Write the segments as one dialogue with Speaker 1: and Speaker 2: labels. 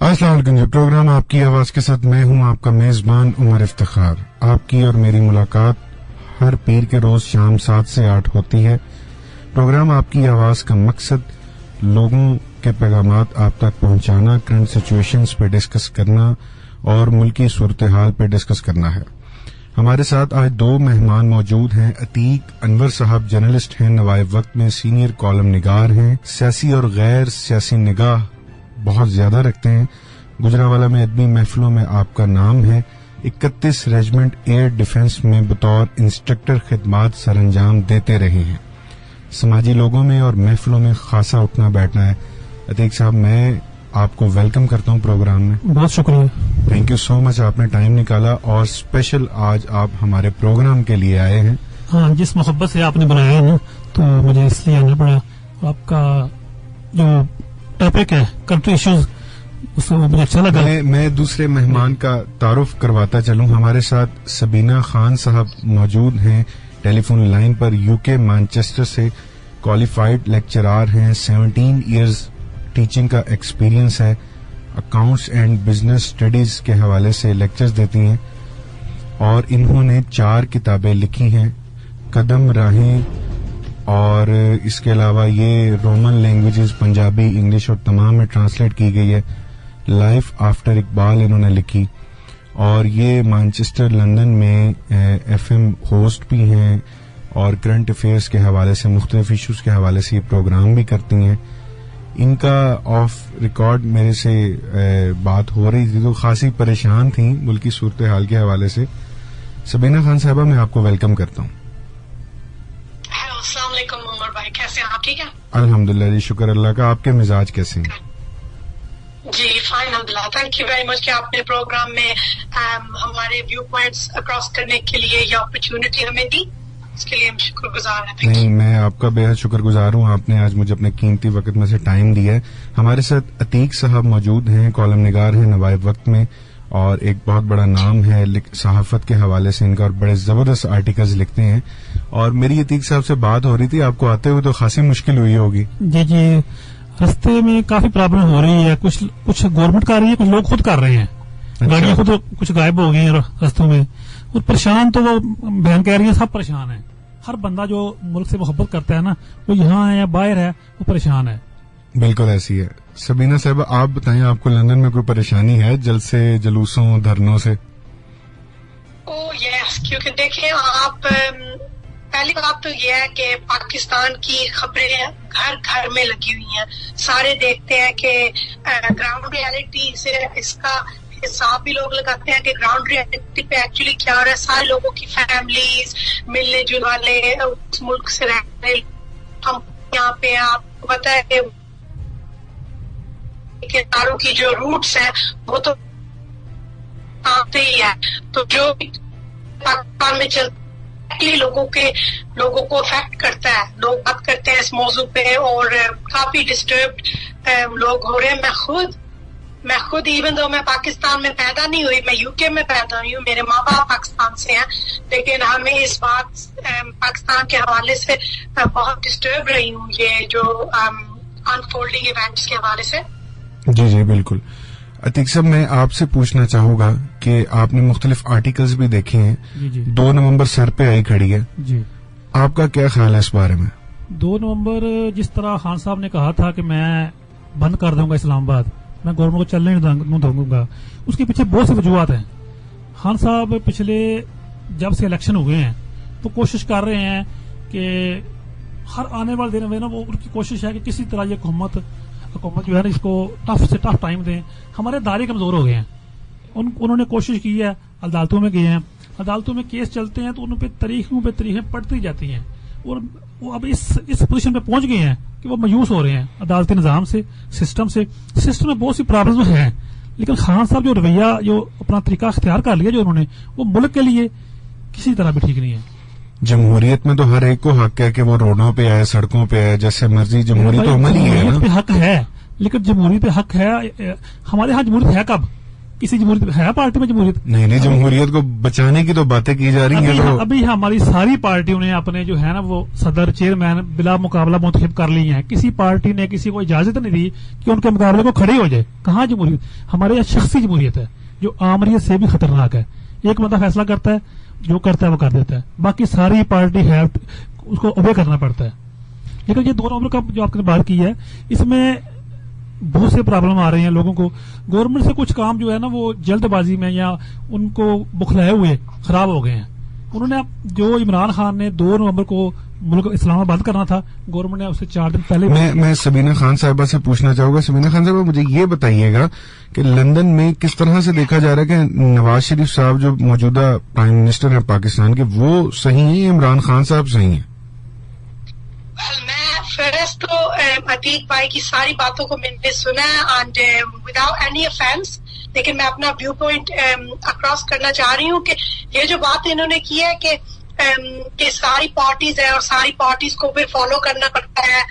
Speaker 1: अस्सलाम वालेकुम जी। प्रोग्राम आपकी आवाज के साथ मैं हूं आपका मेजबान उमर इफ्तिखार। आपकी और मेरी मुलाकात हर पीर के रोज शाम 7 से 8 होती है। प्रोग्राम आपकी आवाज का मकसद लोगों के पैगामात आप तक पहुंचाना, करंट सिचुएशंस पे डिस्कस करना और मुल्की सूरत हाल पे डिस्कस करना है। हमारे साथ आज 2 मेहमान मौजूद हैं। अतीक अनवर साहब जर्नलिस्ट हैं, नवाइब वक्त में सीनियर कॉलम निगार हैं, सियासी और गैर सियासी निगाह बहुत ज्यादा रखते हैं। गुजरावाला में अदबी महफिलों में आपका नाम है। 31 रेजिमेंट एयर डिफेंस में बतौर इंस्ट्रक्टर खिदमात सरअंजाम देते रहे हैं। समाजी लोगों में और महफिलों में खासा उठना बैठना है। अतीक साहब, मैं आपको वेलकम करता हूं प्रोग्राम में।
Speaker 2: बहुत शुक्रिया,
Speaker 1: थैंक यू सो मच, आपने टाइम निकाला और स्पेशल आज आप हमारे प्रोग्राम के लिए आए हैं।
Speaker 2: हाँ, जिस मोहब्बत से आपने बनाया है ना, तो मुझे इसलिए आना पड़ा। आपका जो टॉपिक है कंट्री इश्यूज, उससे मुझे अच्छा लगा।
Speaker 1: मैं दूसरे मेहमान का तारुफ करवाता चलूं। हमारे साथ सबीना खान साहब मौजूद हैं टेलीफोन लाइन पर। यूके मैनचेस्टर से क्वालिफाइड लेक्चरार हैं। 17 इयर्स टीचिंग का एक्सपीरियंस है। अकाउंट्स एंड बिजनेस स्टडीज के हवाले से लेक्चर्स देती हैं और इन्होंने 4 किताबें लिखी हैं, कदम राहें, और इसके अलावा ये रोमन लैंग्वेजेस पंजाबी, इंग्लिश और तमाम में ट्रांसलेट की गई है। लाइफ आफ्टर इकबाल इन्होंने लिखी और ये मैनचेस्टर लंदन में FM होस्ट भी हैं और करंट अफेयर्स के हवाले से, मुख्तलिफ इश्यूज के हवाले से ये प्रोग्राम भी करती हैं। इनका ऑफ रिकॉर्ड मेरे से बात हो रही थी तो खासी परेशान थी मुल्की सूरत हाल के हवाले से। सबीना खान साहबा, मैं आपको वेलकम करता हूँ।
Speaker 3: अस्सलाम वालेकुम उमर भाई, कैसे हैं आप? ठीक है,
Speaker 1: अल्हम्दुलिल्लाह जी, शुक्र अल्लाह का। आपके मिजाज कैसे हैं?
Speaker 3: जी फाइन अल्हम्दुलिल्लाह। थैंक यू वेरी मच कि आपने प्रोग्राम में हमारे व्यू पॉइंट्स अक्रॉस करने के लिए ये अपॉर्चुनिटी हमें दी, इसके लिए हम शुक्रगुजार हैं।
Speaker 1: नहीं, मैं आपका बेहद शुक्रगुजार हूँ, आपने आज मुझे अपने कीमती वक्त में से टाइम दिया है। हमारे साथ अतीक साहब मौजूद हैं, कॉलम निगार हैं नवाइब वक्त में और एक बहुत बड़ा नाम है सहाफत के हवाले से इनका और बड़े जबरदस्त आर्टिकल्स लिखते हैं। और मेरी अतीक साहब से बात हो रही थी, आपको आते हुए तो खासी मुश्किल हुई होगी।
Speaker 2: जी जी, रास्ते में काफी प्रॉब्लम हो रही है। कुछ गवर्नमेंट कर रही है, कुछ लोग खुद कर रहे हैं। गाड़ियां खुद कुछ गायब हो गई हैं रास्तों में और परेशान तो वो बहन कह रही है, सब परेशान है। हर बंदा जो मुल्क से मोहब्बत करता है ना, वो यहाँ है या बाहर है, वो परेशान है।
Speaker 1: बिल्कुल ऐसी है। सबीना साहब, आप बताएं, आपको लंदन में कोई परेशानी है जलसे, जुलूसों, धरनों से?
Speaker 3: ओह यस, क्योंकि देखिए आप, पहली बात तो ये है कि पाकिस्तान की खबरें घर घर में लगी हुई हैं। सारे देखते हैं कि ग्राउंड रियलिटी से इसका हिसाब भी लोग लगाते हैं कि ग्राउंड रियलिटी पे एक्चुअली क्या हो रहा है। सारे लोगों की फैमिलीज, मिलने जुलने वाले, उस मुल्क से रहने, हम यहाँ पे आपको पता है कि तारों की जो रूट्स हैं वो तो आते ही है। तो जो पाकिस्तान में चलते लोगों को अफेक्ट करता है। लोग बात करते हैं इस मौजू पे और काफी डिस्टर्ब्ड लोग हो रहे हैं। मैं खुद इवन दो मैं पाकिस्तान में पैदा नहीं हुई, मैं यूके में पैदा हुई हूँ, मेरे माँ बाप पाकिस्तान से हैं, लेकिन हमें इस बात पाकिस्तान के हवाले से बहुत डिस्टर्ब रही हूँ, ये जो अनफोल्डिंग इवेंट्स के हवाले से।
Speaker 1: जी जी बिल्कुल। अतीक साहब, मैं आपसे पूछना चाहूंगा कि आपने मुख्तलिफ आर्टिकल्स भी देखे हैं। 2 नवंबर सर पे आई खड़ी है
Speaker 2: जी,
Speaker 1: आपका क्या ख्याल है इस बारे में?
Speaker 2: 2 नवंबर जिस तरह खान साहब ने कहा था कि मैं बंद कर दूंगा इस्लामाबाद, मैं गवर्नमेंट को चलने नहीं दूंगा, उसके पीछे बहुत सी वजूहत हैं। खान साहब पिछले जब से इलेक्शन हुए हैं तो कोशिश कर रहे हैं कि हर आने वाले दिन में ना वो उनकी कोशिश है कि किसी तरह ये हुकूमत जो है ना इसको टफ से टफ टाइम दें। हमारे दायरे कमजोर हो गए हैं। उन्होंने कोशिश की है, अदालतों में गए हैं, अदालतों में केस चलते हैं तो उन पे तारीखें पड़ती जाती हैं और वो अब इस पोजीशन पे पहुंच गए हैं कि वो मायूस हो रहे हैं अदालती निजाम से, सिस्टम में बहुत सी प्रॉब्लम्स हैं। लेकिन खान साहब जो रवैया, जो अपना तरीका अख्तियार कर लिया जो उन्होंने, वो मुल्क के लिए किसी तरह भी ठीक नहीं है।
Speaker 1: जमहूरियत में तो हर एक को हक है कि वो रोडों पे आए, सड़कों पे आए, जैसे मर्जी। जमहूरियत तो अमल ही है ना।
Speaker 2: पे हक है, लेकिन जमहूरियत पे हक है, हमारे यहाँ जमहूरियत है कब? किसी जमहूरियत है पार्टी में जमहूरियत
Speaker 1: नहीं, जमहूरियत को बचाने की तो बातें की जा रही हैं।
Speaker 2: अभी हमारी सारी पार्टियों ने अपने जो है ना वो सदर चेयरमैन बिला मुकाबला मुंतखब कर लिए हैं। किसी पार्टी ने किसी को इजाजत नहीं दी कि उनके मुकाबले को खड़े हो जाए। कहाँ जमहूरियत? हमारे यहाँ शख्सी जमहूरियत है जो आमरीत से भी खतरनाक है। एक बंदा फैसला करता है, जो करता है वो कर देता है, बाकी सारी पार्टी है उसको ओबे करना पड़ता है। लेकिन ये 2 नवंबर का जो आपने बात की है, इसमें बहुत से प्रॉब्लम आ रही हैं लोगों को। गवर्नमेंट से कुछ काम जो है ना वो जल्दबाजी में या उनको बुखलाए हुए खराब हो गए हैं। उन्होंने जो इमरान खान ने 2 नवंबर को मुल्क इस्लामाबाद बंद करना था, गवर्नमेंट ने उससे 4 दिन पहले।
Speaker 1: मैं सबीना खान साहिबा से पूछना चाहूंगा। सबीना खान साहिबा, मुझे ये बताइएगा कि लंदन में किस तरह से देखा जा रहा है कि नवाज शरीफ साहब जो मौजूदा प्राइम मिनिस्टर हैं पाकिस्तान के, वो सही है, इमरान खान साहब सही है?
Speaker 3: फर्स्ट तो अतीक भाई की सारी बातों को मैंने सुना एंड विदाउट एनी ऑफेंस, लेकिन मैं अपना व्यू पॉइंट अक्रॉस करना चाह रही हूँ कि ये जो बात इन्होंने की है कि सारी पार्टीज है और सारी पार्टीज को फिर फॉलो करना पड़ता है,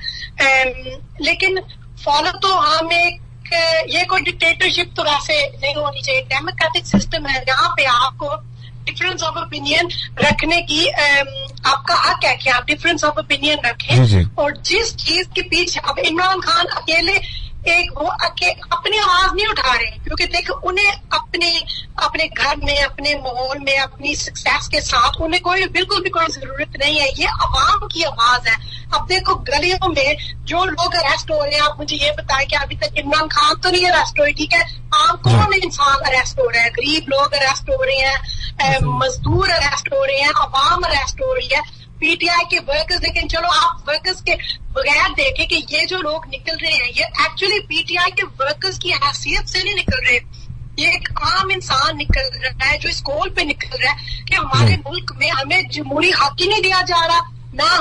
Speaker 3: लेकिन फॉलो तो हम ये कोई डिक्टेटरशिप तो वैसे नहीं होनी चाहिए। डेमोक्रेटिक सिस्टम है जहाँ पे आपको डिफरेंस ऑफ ओपिनियन रखने की आपका हक है कि आप डिफरेंस ऑफ ओपिनियन रखें। और जिस चीज के पीछे अब इमरान खान अकेले अपनी आवाज नहीं उठा रहे, क्योंकि देखो उन्हें अपने घर में, अपने माहौल में, अपनी सक्सेस के साथ उन्हें बिल्कुल भी कोई जरूरत नहीं है। ये अवाम की आवाज है। अब देखो गलियों में जो लोग अरेस्ट हो रहे हैं, आप मुझे ये बताएं कि अभी तक इमरान खान तो नहीं अरेस्ट हुए, ठीक है, आम कौन इंसान अरेस्ट हो रहे हैं? गरीब लोग अरेस्ट हो रहे हैं, मजदूर अरेस्ट हो रहे हैं, अवाम अरेस्ट हो रही है, पीटीआई के वर्कर्स। लेकिन चलो आप वर्कर्स के बगैर देखें कि ये जो लोग निकल रहे हैं ये एक्चुअली पीटीआई के वर्कर्स की हैसियत से नहीं निकल रहे, ये एक आम इंसान निकल रहा है जो इस कॉल पे निकल रहा है कि हमारे मुल्क में हमें जमहूरी हक ही नहीं दिया जा रहा, ना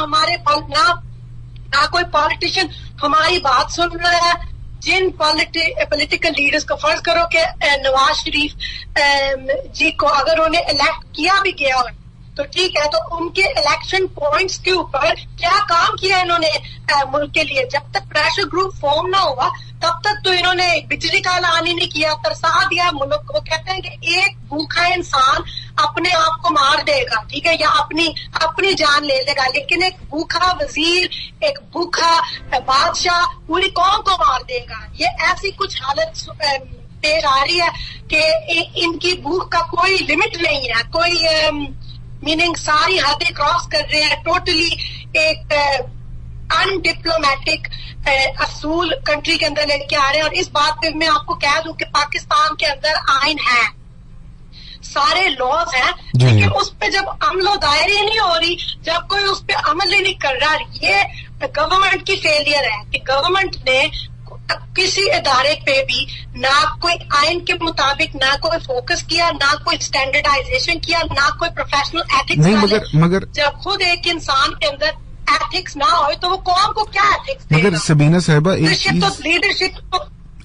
Speaker 3: कोई पॉलिटिशियन हमारी बात सुन रहा है। जिन पॉलिटिकल लीडर्स को फर्ज करो कि नवाज शरीफ जी को अगर उन्हें इलेक्ट किया भी गया हो तो ठीक है, तो उनके इलेक्शन पॉइंट्स के ऊपर क्या काम किया इन्होंने मुल्क के लिए? जब तक प्रेशर ग्रुप फॉर्म ना हुआ तब तक तो इन्होंने बिजली का ऐलान ही नहीं किया, तरसा दिया मुल्क को। कहते हैं कि एक भूखा इंसान अपने आप को मार देगा, ठीक है, या अपनी जान ले लेगा, लेकिन एक भूखा वजीर, एक भूखा बादशाह पूरी कौम को मार देगा। ये ऐसी कुछ हालत पेश आ रही है कि इनकी भूख का कोई लिमिट नहीं है, कोई मीनिंग सारी हदें क्रॉस कर रहे हैं। टोटली एक अनडिप्लोमेटिक असूल कंट्री के अंदर लेके आ रहे हैं। और इस बात पे मैं आपको कह दूं कि पाकिस्तान के अंदर आइन है, सारे लॉज हैं, लेकिन उस पे जब अमल दायरी नहीं हो रही, जब कोई उस पे अमल ही नहीं कर रहा, ये गवर्नमेंट की फेलियर है कि गवर्नमेंट ने किसी इदारे पे भी ना कोई आइन के मुताबिक ना कोई फोकस किया, ना कोई स्टैंडर्डाइजेशन किया, ना कोई प्रोफेशनल एथिक्स।
Speaker 1: नहीं, मगर
Speaker 3: जब खुद एक इंसान के अंदर एथिक्स ना हो तो वो कौम को क्या एथिक्स देगा?
Speaker 1: मगर सबीना साहिबा
Speaker 3: लीडरशिप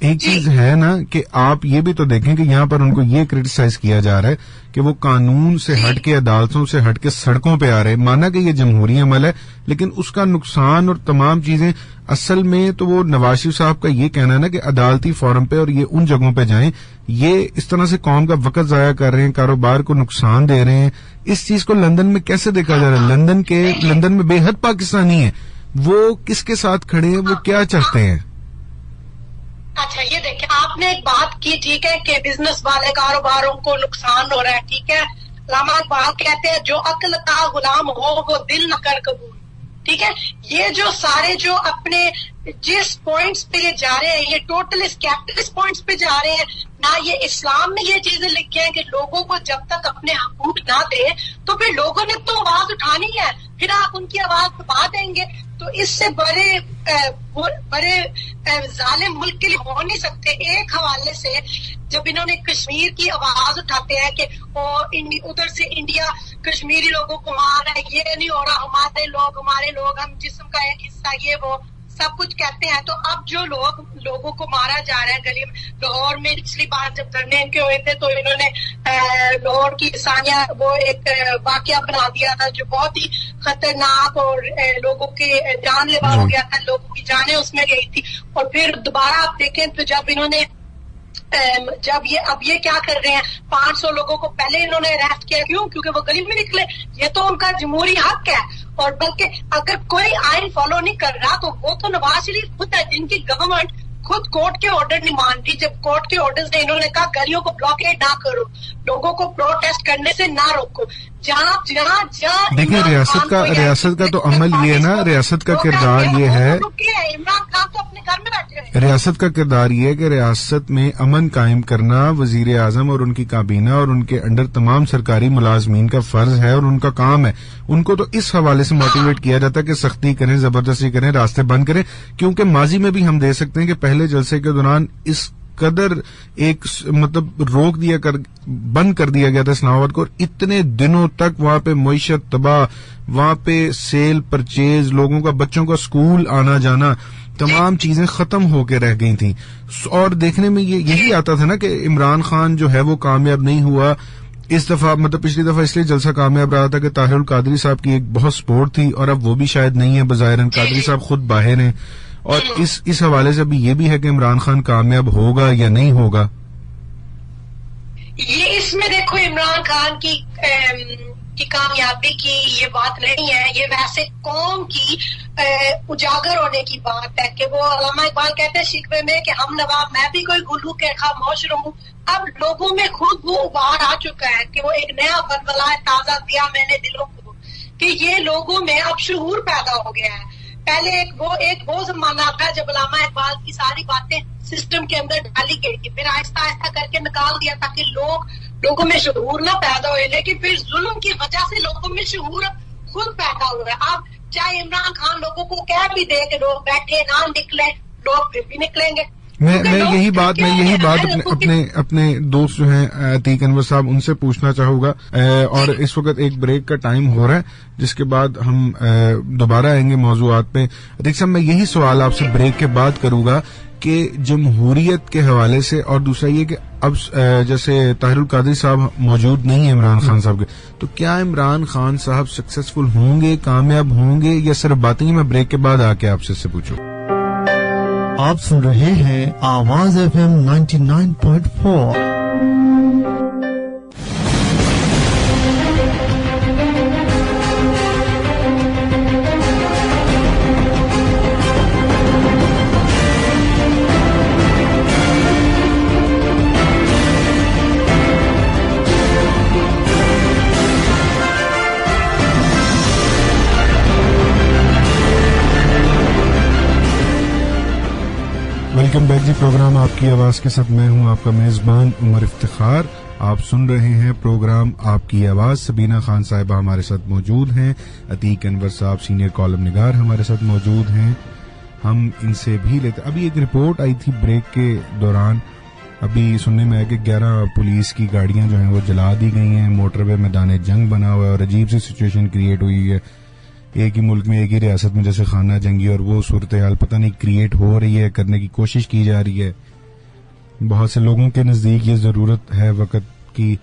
Speaker 1: एक चीज है ना कि आप ये भी तो देखें कि यहाँ पर उनको ये क्रिटिसाइज किया जा रहा है कि वो कानून से हट के, अदालतों से हट के सड़कों पे आ रहे हैं। माना कि ये जमहूरी अमल है, लेकिन उसका नुकसान और तमाम चीजें असल में तो वो नवाज शरीफ साहब का ये कहना है ना कि अदालती फोरम पे और ये उन जगहों पे जाएं, ये इस तरह से कौम का वक्त जाया कर रहे हैं, कारोबार को नुकसान दे रहे हैं। इस चीज को लंदन में कैसे देखा जा रहा है? लंदन में बेहद पाकिस्तानी है, वो किसके साथ खड़े हैं, वो क्या चाहते हैं?
Speaker 3: अच्छा, ये देखिए, आपने एक बात की, ठीक है, कि बिजनेस वाले कारोबारों को नुकसान हो रहा है, ठीक है। अल्लामा इकबाल कहते हैं जो अक्ल का गुलाम हो वो दिल न कर कबूल, ठीक है। ये जो सारे जो अपने जिस पॉइंट्स पे ये जा रहे हैं, ये टोटल कैपिटलिस्ट पॉइंट्स पे जा रहे हैं ना। ये इस्लाम में ये चीजें लिखी हैं कि लोगों को जब तक अपने हकूक ना दे तो फिर लोगों ने तो आवाज उठानी है, फिर आप उनकी आवाज दबा देंगे। तो इससे बड़े जालिम मुल्क के लिए हो नहीं सकते। एक हवाले से जब इन्होंने कश्मीर की आवाज उठाते हैं कि उधर से इंडिया कश्मीरी लोगों को मार रहा है, ये नहीं हो रहा, हमारे लोग हम जिस्म का एक हिस्सा, ये वो सब कुछ कहते हैं। तो अब जो लोगों को मारा जा रहा है गली में, लाहौर में पिछली बार जब धरने इनके हुए थे तो इन्होंने लाहौर की सानिया वो एक वाकया बना दिया था जो बहुत ही खतरनाक और लोगों के जानलेवा हो गया था, लोगों की जानें उसमें गई थी। और फिर दोबारा आप देखें तो जब इन्होंने جب اب یہ کیا کر رہے ہیں 500 لوگوں کو پہلے انہوں نے اریسٹ کیا، کیوں؟ کیونکہ وہ گلی میں نکلے، یہ تو ان کا جمہوری حق ہے. اور بلکہ اگر کوئی آئین فالو نہیں کر رہا تو وہ تو نواز شریف خود ہے جن کی گورنمنٹ خود کورٹ کے آرڈر نہیں مانتی. جب کورٹ کے آرڈر نے انہوں نے کہا گلیوں کو بلاکیڈ نہ کرو، لوگوں کو پروٹیسٹ کرنے سے نہ روکو، جہاں
Speaker 1: دیکھیں ریاست کا تو عمل یہ ہے نا، ریاست کا کردار یہ ہے،
Speaker 3: عمران خان تو اپنے گھر میں بیٹھے ہیں.
Speaker 1: ریاست کا کردار یہ ہے کہ ریاست میں امن قائم کرنا وزیر اعظم اور ان کی کابینہ اور ان کے انڈر تمام سرکاری ملازمین کا فرض ہے اور ان کا کام ہے. ان کو تو اس حوالے سے موٹیویٹ کیا جاتا ہے کہ سختی کریں، زبردستی کریں، راستے بند کریں. کیونکہ ماضی میں بھی ہم دیکھ سکتے ہیں کہ پہلے جلسے کے دوران اس قدر ایک مطلب بند کر دیا گیا تھا اسلام آباد کو، اور اتنے دنوں تک وہاں پہ معیشت تباہ، وہاں پہ سیل پرچیز، لوگوں کا بچوں کا اسکول آنا جانا، تمام چیزیں ختم ہو کے رہ گئی تھیں. اور دیکھنے میں یہی آتا تھا نا کہ عمران خان جو ہے وہ کامیاب نہیں ہوا اس دفعہ. مطلب پچھلی دفعہ اس لیے جلسہ کامیاب رہا تھا کہ طاہر القادری صاحب کی ایک بہت سپورٹ تھی، اور اب وہ بھی شاید نہیں ہے بظاہر. قادری صاحب خود باہر ہیں، اور اس حوالے سے ابھی یہ بھی ہے کہ عمران خان کامیاب ہوگا یا نہیں ہوگا.
Speaker 3: یہ اس میں دیکھو عمران خان کی کامیابی کی یہ بات نہیں ہے، یہ ویسے قوم کی اجاگر ہونے کی بات ہے کہ وہ علامہ اقبال کہتے ہیں شکوے میں کہ ہم نواب میں بھی کوئی گلو کے خاموش رہوں. اب لوگوں میں خود وہ ابھار آ چکا ہے کہ وہ ایک نیا بلبلہ تازہ دیا میں نے دلوں کو، کہ یہ لوگوں میں اب شعور پیدا ہو گیا ہے. پہلے ایک وہ زمانہ تھا جب علامہ اقبال کی ساری باتیں سسٹم کے اندر ڈالی گئی تھی، پھر آہستہ آہستہ کر کے نکال دیا تاکہ لوگوں میں شعور نہ پیدا ہوئے. لیکن پھر ظلم کی وجہ سے لوگوں میں شعور خود پیدا ہوا ہے. اب چاہے عمران خان لوگوں کو کہہ بھی دے کہ لوگ بیٹھے نہ نکلے، لوگ پھر بھی نکلیں گے.
Speaker 1: میں یہی بات اپنے دوست جو ہیں عتیق انور صاحب ان سے پوچھنا چاہوں گا، اور اس وقت ایک بریک کا ٹائم ہو رہا ہے جس کے بعد ہم دوبارہ آئیں گے موضوعات پہ. عتیق صاحب میں یہی سوال آپ سے بریک کے بعد کروں گا کہ جمہوریت کے حوالے سے، اور دوسرا یہ کہ اب جیسے طاہر القادری صاحب موجود نہیں ہیں عمران خان صاحب کے، تو کیا عمران خان صاحب سکسیسفل ہوں گے، کامیاب ہوں گے، یا صرف باتیں ہی؟ میں بریک کے بعد آ کے آپ سے پوچھوں.
Speaker 4: آپ سن رہے ہیں آواز FM 99.4.
Speaker 1: ویلکم بیک جی. پروگرام آپ کی آواز کے ساتھ میں ہوں آپ کا میزبان عمر افتخار. آپ سن رہے ہیں پروگرام آپ کی آواز. سبینہ خان صاحبہ ہمارے ساتھ موجود ہیں، عتیق انور صاحب سینئر کالم نگار ہمارے ساتھ موجود ہیں. ہم ان سے بھی لیتے. ابھی ایک رپورٹ آئی تھی بریک کے دوران، ابھی سننے میں آیا کہ 11 پولیس کی گاڑیاں جو ہیں وہ جلا دی گئی ہیں، موٹر وے میدان جنگ بنا ہوا ہے، اور عجیب سی سچویشن کریٹ ہوئی ہے. ایک ہی ملک میں ایک ہی ریاست میں جیسے خانہ جنگی اور وہ صورتحال پتہ نہیں کریٹ ہو رہی ہے، کرنے کی کوشش کی جا رہی ہے. بہت سے لوگوں کے نزدیک یہ ضرورت ہے وقت کی،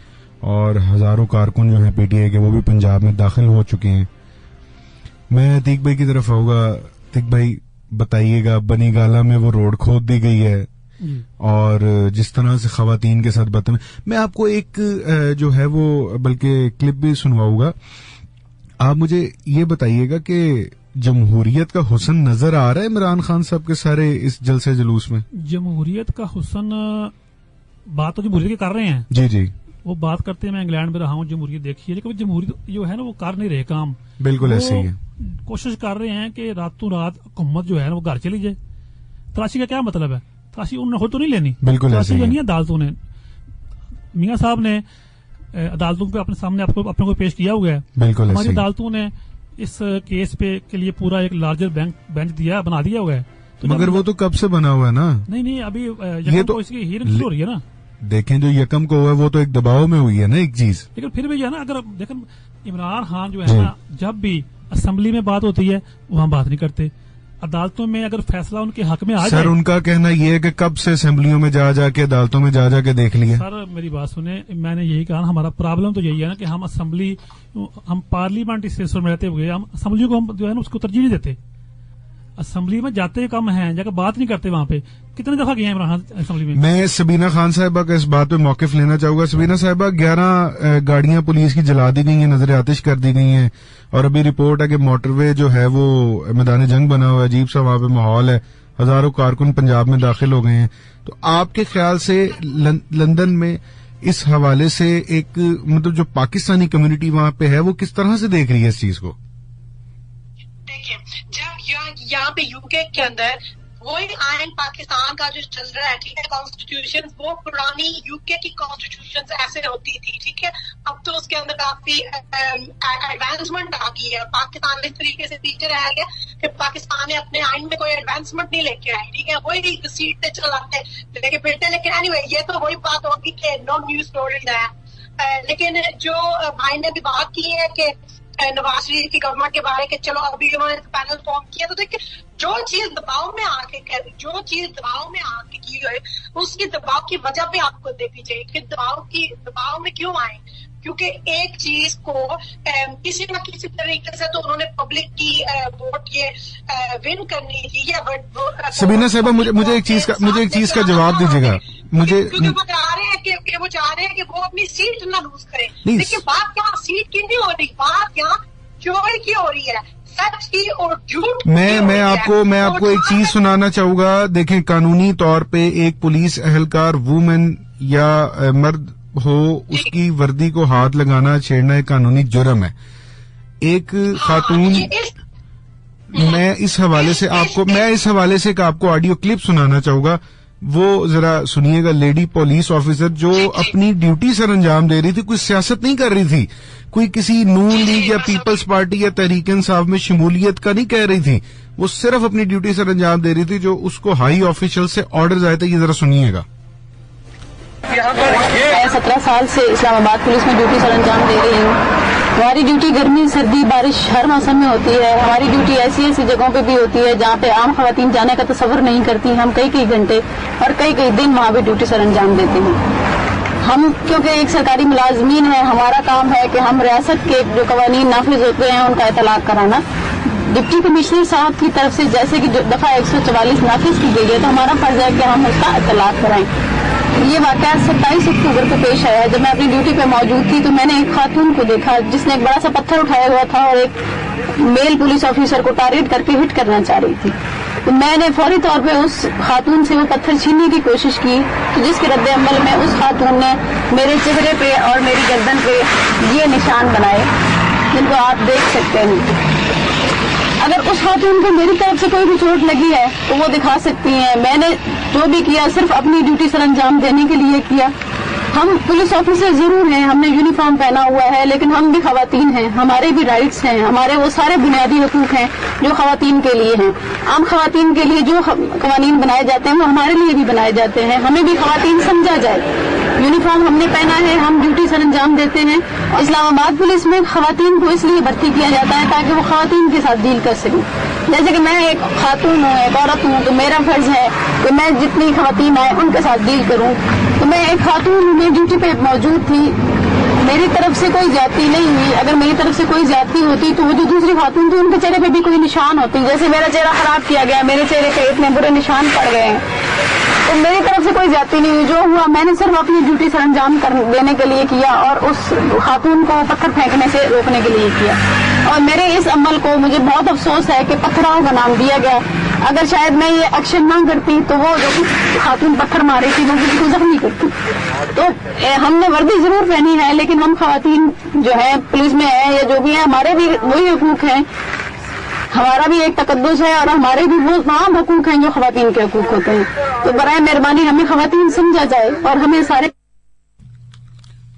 Speaker 1: اور ہزاروں کارکن جو ہیں پی ٹی آئی کے وہ بھی پنجاب میں داخل ہو چکے ہیں. میں عتیق بھائی کی طرف آؤں گا. عتیق بھائی بتائیے گا، بنی گالہ میں وہ روڈ کھود دی گئی ہے، اور جس طرح سے خواتین کے ساتھ میں آپ کو ایک جو ہے وہ بلکہ کلپ بھی سنواؤں گا. آپ مجھے یہ بتائیے گا کہ جمہوریت کا حسن نظر آ رہا ہے عمران خان صاحب کے سارے اس جلسے جلوس میں؟
Speaker 2: جمہوریت کا حسن بات تو جمہوریت کی کر رہے ہیں،
Speaker 1: جی
Speaker 2: وہ بات کرتے ہیں. میں انگلینڈ میں رہا ہوں، جمہوریت دیکھی ہے، لیکن جمہوریت جو ہے نا وہ کر نہیں رہے کام.
Speaker 1: بالکل ایسے ہی ہے.
Speaker 2: کوشش کر رہے ہیں کہ راتوں رات حکومت جو ہے نا وہ گھر چلی جائے. تلاشی کا کیا مطلب ہے؟ تلاشی انہوں نے خود تو نہیں لینی،
Speaker 1: بالکل ایسے ہی
Speaker 2: لینی عدالتوں نے. میاں صاحب نے عدالتوں پہ اپنے سامنے اپنے کو پیش کیا ہوا ہے.
Speaker 1: بالکل
Speaker 2: ہماری عدالتوں نے اس کیس پہ کے لیے پورا ایک لارجر بینچ بنا دیا ہوا ہے.
Speaker 1: مگر وہ تو کب سے بنا ہوا ہے نا.
Speaker 2: نہیں ابھی یہ تو اس کی ہیئرنگ شروع ہو رہی ہے نا.
Speaker 1: دیکھیں جو یکم کو ہوا ہے وہ تو ایک دباؤ میں ہوئی ہے نا ایک چیز.
Speaker 2: لیکن پھر بھی جو ہے نا، اگر دیکھیں عمران خان جو ہے نا جب بھی اسمبلی میں بات ہوتی ہے وہاں بات نہیں کرتے. عدالتوں میں اگر فیصلہ ان کے حق میں آ جائے،
Speaker 1: سر ان کا کہنا یہ ہے کہ کب سے اسمبلیوں میں جا کے عدالتوں میں جا کے دیکھ لیا.
Speaker 2: سر میری بات سنیں، میں نے یہی کہا، ہمارا پرابلم تو یہی ہے نا کہ ہم پارلیمنٹ سسٹم میں رہتے ہوئے ہم اسمبلیوں کو جو ہے نا اس کو ترجیح نہیں دیتے. असम्बली में जाते कम हैं, जाकर बात नहीं करते वहाँ पे। कितनी दफा गए हैं इमरान खान असम्बली में?
Speaker 1: मैं सबीना खान साहिबा का इस बात पे मौकिफ लेना चाहूंगा। सबीना साहिबा, 11 गाड़ियां पुलिस की जला दी गई हैं, नजर आतिश कर दी गई हैं, और अभी रिपोर्ट है कि मोटरवे जो है वो मैदान जंग बना हुआ है, अजीब सा वहां पे माहौल है, हजारों कारकुन पंजाब में दाखिल हो गए हैं। तो आपके ख्याल से लंदन में इस हवाले से एक मतलब जो पाकिस्तानी कम्युनिटी वहां पे है वो किस तरह से देख रही है इस चीज को?
Speaker 3: देखिए, जब यहाँ पे यूके के अंदर वही आयन पाकिस्तान का जो चल रहा है, ठीक है, कॉन्स्टिट्यूशन वो पुरानी यूके की कॉन्स्टिट्यूशन ऐसे होती थी, ठीक है। अब तो उसके अंदर काफी एडवांसमेंट आ गई है। पाकिस्तान इस तरीके से पीछे रह गया कि पाकिस्तान ने अपने आयन में कोई एडवांसमेंट नहीं लेके आई, ठीक है, वही सीट से चलाते लेके फिरते। लेकिन एनीवे, ये तो वही बात होगी कि नो न्यूज स्टोरी है। लेकिन जो भाई ने भी बात की है कि नवाज शरीफ की गवर्नमेंट के बारे में, चलो अभी उन्होंने पैनल फॉर्म किया, तो देखिए जो चीज दबाव में आके की है उसकी दबाव की वजह पे आपको देखनी चाहिए कि दबाव में क्यों आए। क्योंकि एक चीज को किसी न किसी तरीके से तो उन्होंने पब्लिक की वोट ये विन करनी थी। या
Speaker 1: सबीना साहिबा, मुझे एक चीज का जवाब दीजिएगा।
Speaker 3: क्योंकि वो चाह रहे हैं कि वो अपनी सीट ना लूज करें। देखिए, बात यहाँ सीट की नहीं हो रही, बात यहाँ चोरी की हो रही है, सच की और झूठ।
Speaker 1: मैं आपको एक चीज सुनाना चाहूंगा। देखें, कानूनी तौर पे एक पुलिस एहलकार वुमेन या मर्द हो, उसकी वर्दी को हाथ लगाना, छेड़ना एक कानूनी जुर्म है। एक खातून, मैं इस हवाले से आपको ऑडियो क्लिप सुनाना चाहूंगा, वो जरा सुनिएगा। लेडी पुलिस ऑफिसर जो अपनी ड्यूटी सर अंजाम दे रही थी, कोई सियासत नहीं कर रही थी, कोई किसी नून लीग या पीपल्स पार्टी या तहरीक इंसाफ में शमूलियत का नहीं कह रही थी, वो सिर्फ अपनी ड्यूटी सर अंजाम दे रही थी जो उसको हाई ऑफिशियल से ऑर्डर आए थे। ये जरा सुनिएगा।
Speaker 5: 17 साल से इस्लामाबाद पुलिस में ड्यूटी सर अंजाम दे रही हूँ। हमारी ड्यूटी गर्मी, सर्दी, बारिश हर मौसम में होती है। हमारी ड्यूटी ऐसी जगहों पे भी होती है जहाँ पे आम खवातीन जाने का तसव्वुर नहीं करती। हम कई घंटे और कई दिन वहाँ पे ड्यूटी सर अंजाम देते हैं। हम क्योंकि एक सरकारी मुलाजमीन है, हमारा काम है कि हम रियासत के जो कवानीन नाफिज होते हैं उनका इतलाक कराना। डिप्टी कमिश्नर साहब की तरफ से जैसे कि दफा 144 नाफिज की गई है, तो हमारा फर्ज है कि हम उसका इतलाक कराएं। ये वाकया 27 अक्टूबर को पेश आया। जब मैं अपनी ड्यूटी पे मौजूद थी तो मैंने एक खातून को देखा जिसने एक बड़ा सा पत्थर उठाया हुआ था और एक मेल पुलिस ऑफिसर को टारगेट करके हिट करना चाह रही थी। तो मैंने फौरी तौर पे उस खातून से वो पत्थर छीनने की कोशिश की, तो जिसके रद्द अमल में उस खातून ने मेरे चेहरे पे और मेरी गर्दन पे ये निशान बनाए जिनको आप देख सकते हैं। अगर उस खातून को मेरी तरफ से कोई भी चोट लगी है तो वो दिखा सकती हैं। मैंने जो भी किया सिर्फ अपनी ड्यूटी सर अंजाम देने के लिए किया। हम पुलिस ऑफिसर जरूर हैं, हमने यूनिफॉर्म पहना हुआ है, लेकिन हम भी खवातीन हैं, हमारे भी राइट्स हैं, हमारे वो सारे बुनियादी हुकूक हैं जो खवातीन के लिए हैं। आम खवातीन के लिए जो कवानीन बनाए जाते हैं वो हमारे लिए भी बनाए जाते हैं। हमें भी खवातीन समझा जाए। यूनिफॉर्म हमने पहना है, हम ड्यूटी सर अंजाम देते हैं। इस्लामाबाद पुलिस में खवातीन को इसलिए भर्ती किया जाता है ताकि वो खवातीन के साथ डील कर सकें। जैसे कि मैं एक खातून हूँ, एक औरत हूँ, तो मेरा फर्ज है कि मैं जितनी खवातीन आए उनके साथ डील करूँ। तो मैं एक खातून हूँ, मैं ड्यूटी पे मौजूद थी, मेरी तरफ से कोई ज्यादती नहीं हुई। अगर मेरी तरफ से कोई ज्यादती होती तो वो जो दूसरी खातून थी उनके चेहरे पे भी कोई निशान होती। जैसे मेरा चेहरा खराब किया गया, मेरे चेहरे पे इतने बुरे निशान पड़ गए हैं, तो मेरी तरफ से कोई ज्यादती नहीं हुई। जो हुआ मैंने सिर्फ अपनी ड्यूटी सर अंजाम देने के लिए किया और उस खातून को पत्थर फेंकने से रोकने के लिए किया। और मेरे इस अमल को मुझे बहुत अफसोस है कि पत्थराव का नाम दिया गया। अगर शायद मैं ये एक्शन ना करती तो वो जो खातून पत्थर मारी थी वो किसी को जख्मी करती। तो हमने वर्दी जरूर पहनी है, लेकिन हम खवातीन जो है पुलिस में है या जो भी है, हमारे भी वही हुकूक हैं, हमारा भी एक तकद्दुस है और हमारे भी वो तमाम हुकूक हैं जो खवातीन के हुकूक होते हैं। तो बराए मेहरबानी हमें खवातीन समझा जाए और हमें सारे।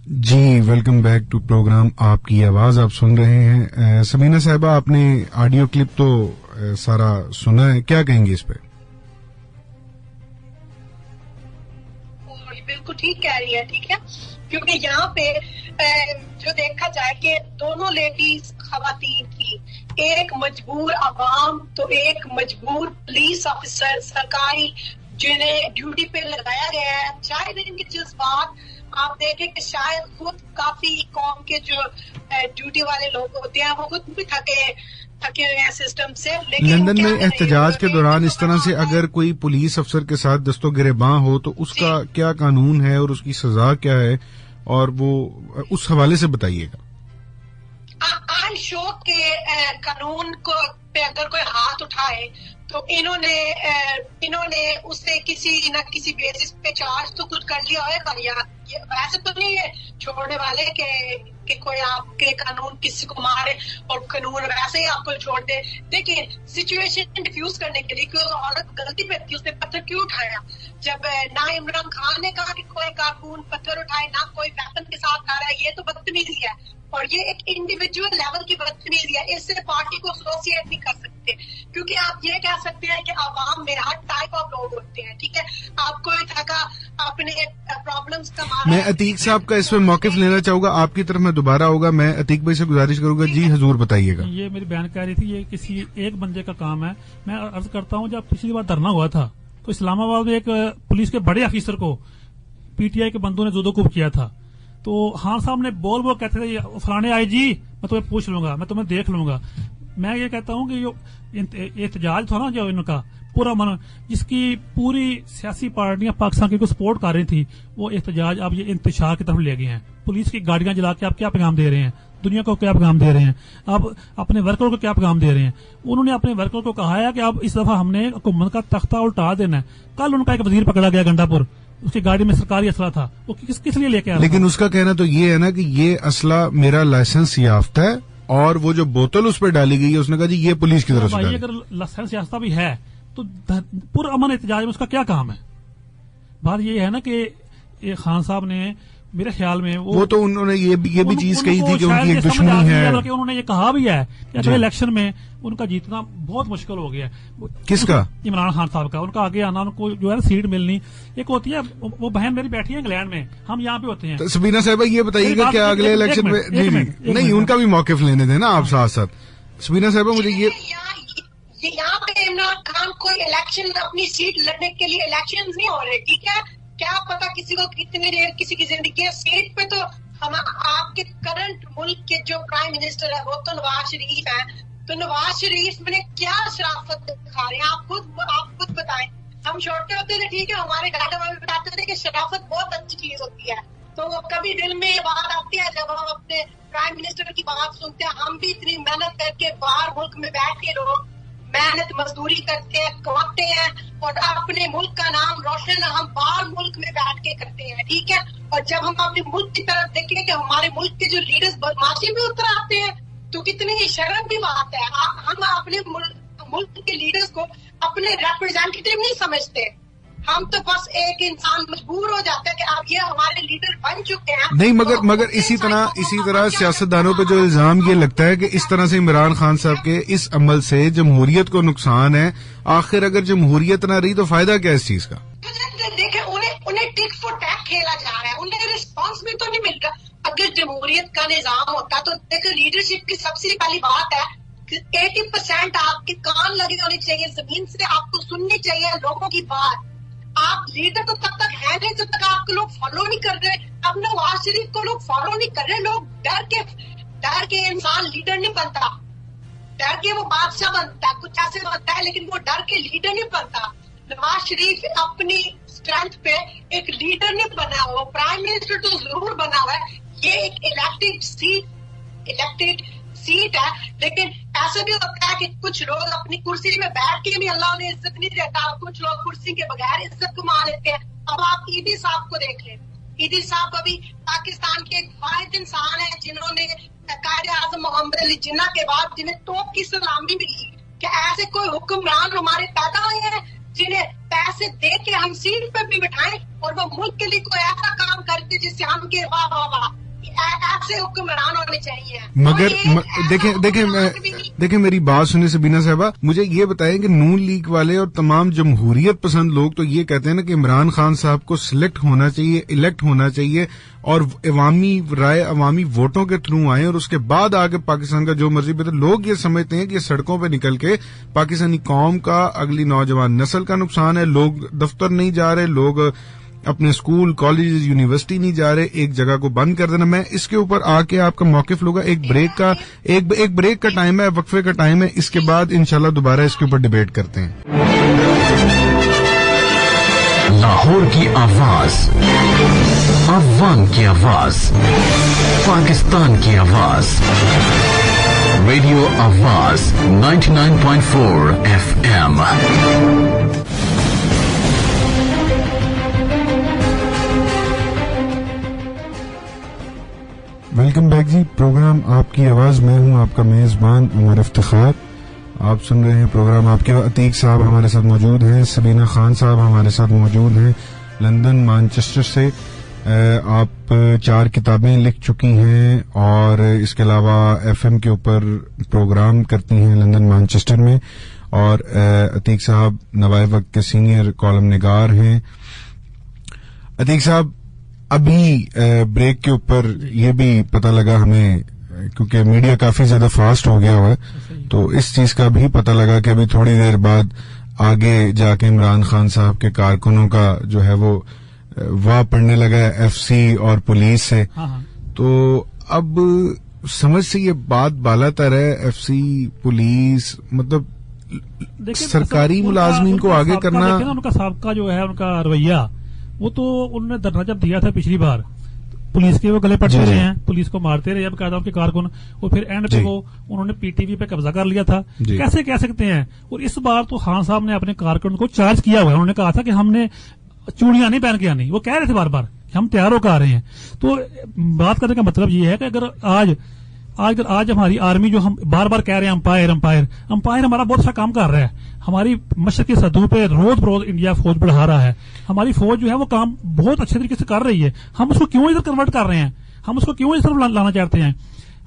Speaker 1: जी, वेलकम बैक टू प्रोग्राम आपकी आवाज आप सुन रहे हैं। सबीना साहिबा, आपने ऑडियो क्लिप तो सारा सुना है, क्या कहेंगे इस पे?
Speaker 3: बिल्कुल ठीक कह रही है, ठीक है, क्योंकि यहाँ पे जो देखा जाए कि दोनों लेडीज खवातीन थी, एक मजबूर आवाम तो एक मजबूर पुलिस ऑफिसर सरकारी जिन्हें ड्यूटी पे लगाया गया है। शायद इनके जज्बात आप देखें कि शायद खुद काफी कौम के जो ड्यूटी वाले लोग होते हैं वो खुद भी थके थके हुए हैं सिस्टम से। लेकिन
Speaker 1: लंदन
Speaker 3: क्या
Speaker 1: में
Speaker 3: करें,
Speaker 1: एहतजाज के दौरान इस तरह से
Speaker 3: बड़ा
Speaker 1: अगर कोई पुलिस अफसर के साथ दस्तो गिरेबां हो तो उसका क्या कानून है और उसकी सजा क्या है, और वो उस हवाले से बताइएगा।
Speaker 3: आई एम श्योर के कानून को पे अगर कोई हाथ उठाए तो इन्होंने उससे किसी न किसी बेसिस पे चार्ज तो कुछ कर लिया होगा, या वैसे तो नहीं है छोड़ने वाले कि कोई आपके कानून किसी को मारे और कानून वैसे ही आपको छोड़ दे। देखिए सिचुएशन डिफ्यूज करने के लिए कोई औरत गलती पे थी, उसने पत्थर क्यों उठाया? जब ना इमरान खान ने कहा कि कोई कानून पत्थर उठाए, ना कोई वेपन के साथ आ रहा है, ये तो बदतमीजी है और ये एक इंडिविजुअल लेवल की बदतमीजी है। इससे पार्टी को एसोसिएट नहीं कर सकते, क्योंकि आप ये कह सकते हैं कि आवाम में हर टाइप ऑफ लोग होते हैं, ठीक है। आपको इतना अपने प्रॉब्लम्स का
Speaker 1: मैं अतीक साहब का इसमें मौकिफ लेना चाहूंगा, आपकी तरफ मैं दोबारा होगा। मैं अतीक भाई से गुजारिश करूंगा, जी हजूर बताइएगा।
Speaker 2: ये मेरी बहन कह रही थी ये किसी एक बंदे का काम है। मैं अर्ज करता हूँ, जब पिछली बार धरना हुआ था तो इस्लामाबाद में एक पुलिस के बड़े ऑफिसर को पीटीआई के बंदों ने जुदोकुब किया था। तो खान साहब ने बोल कहते थे फलाने आईजी मैं तुम्हें पूछ लूंगा, मैं तुम्हें देख लूंगा। मैं ये कहता हूँ कि जो एहतजाज था ना जो इनका पूरा मन, जिसकी पूरी सियासी पार्टियां पाकिस्तान की को सपोर्ट कर रही थी, वो एहतजाज अब ये इंतशार की तरफ ले गए हैं। पुलिस की गाड़ियां जला के आप क्या पैगाम दे रहे हैं, दुनिया को क्या पैगाम दे रहे हैं, आप अपने वर्करों को क्या पैगाम दे रहे हैं। उन्होंने अपने वर्करों को कहा है कि अब इस दफा हमने हुकूमत का तख्ता उल्टा देना है। कल उनका एक वजीर पकड़ा गया गंडापुर, उसकी गाड़ी में सरकारी असला था, वो किस लिए लेके आया? लेकिन
Speaker 1: उसका कहना तो ये है ना कि ये असला मेरा लाइसेंस याफ्ता है, और वो जो बोतल उस पर डाली गई है उसने कहा जी ये पुलिस की तरफ से डाली।
Speaker 2: अगर लाइसेंस याफ्ता भी है तो पुरअमन एहतजाज में उसका क्या काम है? बात ये है ना कि खान साहब ने मेरे ख्याल में वो तो
Speaker 1: उन्होंने ये भी चीज कही थी कि उनकी एक दुश्मनी है,
Speaker 2: बल्कि उन्होंने ये कहा भी है कि अगले इलेक्शन में उनका जीतना बहुत मुश्किल हो गया।
Speaker 1: किसका?
Speaker 2: इमरान खान साहब का। उनका आगे आना, उनको जो है ना सीट मिलनी। एक होती है, वो बहन मेरी बैठी है इंग्लैंड में, हम यहाँ पे होते हैं।
Speaker 1: तो सबीना साहबा ये बताइएगा क्या अगले इलेक्शन में नहीं उनका भी मौकिफ लेने देना आप साथ साथ। सबीना साहबा मुझे ये
Speaker 3: यहाँ पे इमरान खान कोई इलेक्शन अपनी सीट लड़ने के लिए इलेक्शन नहीं हो रहे, ठीक है। क्या पता किसी को कितनी देर किसी की जिंदगी है। सीट पे तो हम आपके करंट मुल्क के जो प्राइम मिनिस्टर है वो तो नवाज शरीफ है। तो नवाज शरीफ ने क्या शराफत दिखा रहे हैं, आप खुद बताएं। हम छोटे होते थे, ठीक है, हमारे घर में बताते थे कि शराफत बहुत अच्छी चीज होती है। तो कभी दिल में ये बात आती है जब हम अपने प्राइम मिनिस्टर की बात सुनते हैं। हम भी इतनी मेहनत करके बाहर मुल्क में बैठ के लोग मेहनत मजदूरी करते हैं, कमाते हैं और अपने मुल्क का नाम रोशन हम बाहर मुल्क में बैठ के करते हैं, ठीक है। और जब हम अपने मुल्क की तरफ देखें कि हमारे मुल्क के जो लीडर्स बदमाशी में उतर आते हैं तो कितनी शर्म की बात है। हम अपने मुल्क के लीडर्स को अपने रिप्रेजेंटेटिव नहीं समझते। हम तो बस एक इंसान मजबूर हो जाता है कि अब ये हमारे लीडर बन चुके हैं।
Speaker 1: नहीं मगर इसी तरह सियासतदानों पे जो इल्जाम ये लगता है कि इस तरह से इमरान खान साहब के इस अमल से जमहूरियत को नुकसान है। आखिर अगर जमहूरियत ना रही तो फायदा क्या इस चीज का?
Speaker 3: देखे उन्हें टिक फॉर टैक खेला जा रहा है, उन्हें रिस्पॉन्स भी तो नहीं मिल रहा। अगर जमहूरियत का निजाम होता तो देखो लीडरशिप की सबसे पहली बात है 80% आपके कान लगे होने चाहिए, जमीन से आपको सुननी चाहिए लोगों की बात। आप लीडर तो तब तक है नहीं जब तक आपको लोग फॉलो नहीं कर रहे। अब नवाज शरीफ को लोग फॉलो नहीं कर रहे, लोग डर के इंसान लीडर नहीं बनता, डर के वो बादशाह बनता है, कुछ ऐसे बनता है, लेकिन वो डर के लीडर नहीं बनता। नवाज शरीफ अपनी स्ट्रेंथ पे एक लीडर नहीं बना हुआ, प्राइम मिनिस्टर तो जरूर बना हुआ है। ये एक इलेक्टेड सीट है, लेकिन ऐसा भी होता है कि कुछ लोग अपनी कुर्सी में बैठ के भी अल्लाह ने इज्जत नहीं देता, कुछ लोग कुर्सी के बगैर इज्जत कमा लेते हैं। अब आप ईदी साहब को देख लें, ईदी साहब अभी पाकिस्तान के एक वाहिद इंसान है जिन्होंने कायदे आज़म मोहम्मद अली जिन्ना के बाद जिन्हें तोप की सलामी मिली। क्या ऐसे कोई हुक्मरान हमारे पैदा हुए हैं जिन्हें पैसे दे के हम सीट पे भी बिठाएं और वो मुल्क के लिए कोई ऐसा काम करते जिससे हम के वाह वाह वाह, ऐसे हुक्मरान होने चाहिए।
Speaker 1: मगर देखें मेरी बात सुने सबीना साहबा, मुझे ये बताएं कि नून लीग वाले और तमाम जमहूरियत पसंद लोग तो ये कहते हैं ना कि इमरान खान साहब को सिलेक्ट होना चाहिए, इलेक्ट होना चाहिए और अवामी राय अवामी वोटों के थ्रू आए और उसके बाद आगे पाकिस्तान का जो मर्जी पे। तो लोग ये समझते हैं कि ये सड़कों पे निकल के पाकिस्तानी कौम का, अगली नौजवान नस्ल का नुकसान है। लोग दफ्तर नहीं जा रहे, लोग اپنے اسکول کالج یونیورسٹی نہیں جا رہے, ایک جگہ کو بند کر دینا. میں اس کے اوپر آ کے آپ کا موقف لوں گا. ایک بریک کا ٹائم ہے, وقفے کا ٹائم ہے, اس کے بعد انشاءاللہ دوبارہ اس کے اوپر ڈیبیٹ کرتے ہیں.
Speaker 6: لاہور کی آواز, افغان کی آواز, پاکستان کی آواز, ریڈیو آواز 99.4 FM.
Speaker 1: ویلکم بیک جی. پروگرام آپ کی آواز, میں ہوں آپ کا میزبان عمر افتخار. آپ سن رہے ہیں پروگرام آپ کے. عتیق صاحب ہمارے ساتھ موجود ہیں, سبینہ خان صاحب ہمارے ساتھ موجود ہیں لندن مانچسٹر سے. آپ 4 کتابیں لکھ چکی ہیں اور اس کے علاوہ FM کے اوپر پروگرام کرتی ہیں لندن مانچسٹر میں. اور عتیق صاحب نوائے وقت کے سینئر کالم نگار ہیں. عتیق صاحب, ابھی بریک کے اوپر یہ بھی پتہ لگا ہمیں, کیونکہ میڈیا کافی زیادہ فاسٹ ہو گیا ہوا ہے, تو اس چیز کا بھی پتہ لگا کہ ابھی تھوڑی دیر بعد آگے جا کے عمران خان صاحب کے کارکنوں کا جو ہے وہ واہ پڑنے لگا ہے FC اور پولیس سے. تو اب سمجھ سے یہ بات بالا تر ہے, FC پولیس مطلب سرکاری ملازمین کو آگے کرنا.
Speaker 2: ان کا سابقہ جو ہے ان کا رویہ, وہ تو انہوں نے دھرنا جب دیا تھا پچھلی بار, پولیس کے وہ گلے پڑتے رہے ہیں, پولیس کو مارتے رہے, اب کہا تھا ان کے کارکن, اور پھر اینڈ پہ وہ انہوں نے PTV پہ قبضہ کر لیا تھا. کیسے کہہ سکتے ہیں؟ اور اس بار تو خان صاحب نے اپنے کارکن کو چارج کیا ہوا ہے. انہوں نے کہا تھا کہ ہم نے چوڑیاں نہیں پہن کے آنی, وہ کہہ رہے تھے بار بار کہ ہم تیار ہو کے آ رہے ہیں. تو بات کرنے کا مطلب یہ ہے کہ اگر آج ہماری آرمی جو ہم بار بار کہہ رہے ہیں امپائر ہمارا بہت اچھا کام کر رہا ہے, ہماری مشرقی سرحدوں پہ روز بروز انڈیا فوج بڑھا رہا ہے, ہماری فوج جو ہے وہ کام بہت اچھے طریقے سے کر رہی ہے. ہم اس کو کیوں ادھر کنورٹ کر رہے ہیں, ہم اس کو کیوں اس طرف لانا چاہتے ہیں؟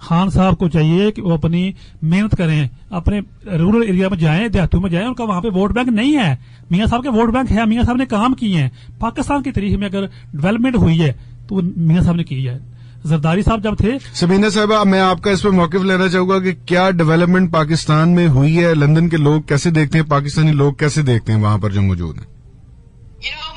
Speaker 2: خان صاحب کو چاہیے کہ وہ اپنی محنت کریں, اپنے رورل ایریا میں جائیں, دیہاتوں میں جائیں. ان کا وہاں پہ ووٹ بینک نہیں ہے, میاں صاحب کے ووٹ بینک ہے, میاں صاحب نے کام کیے ہیں. پاکستان کی تاریخ میں اگر ڈیولپمنٹ ہوئی ہے تو میاں صاحب نے کی ہے. زرداری صاحب جب تھے.
Speaker 1: سبینہ صاحبہ, میں آپ کا اس پہ موقف لینا چاہوں گا کہ کیا ڈیولپمنٹ پاکستان میں ہوئی ہے, لندن کے لوگ کیسے دیکھتے ہیں, پاکستانی لوگ کیسے دیکھتے ہیں وہاں پر جو موجود ہیں؟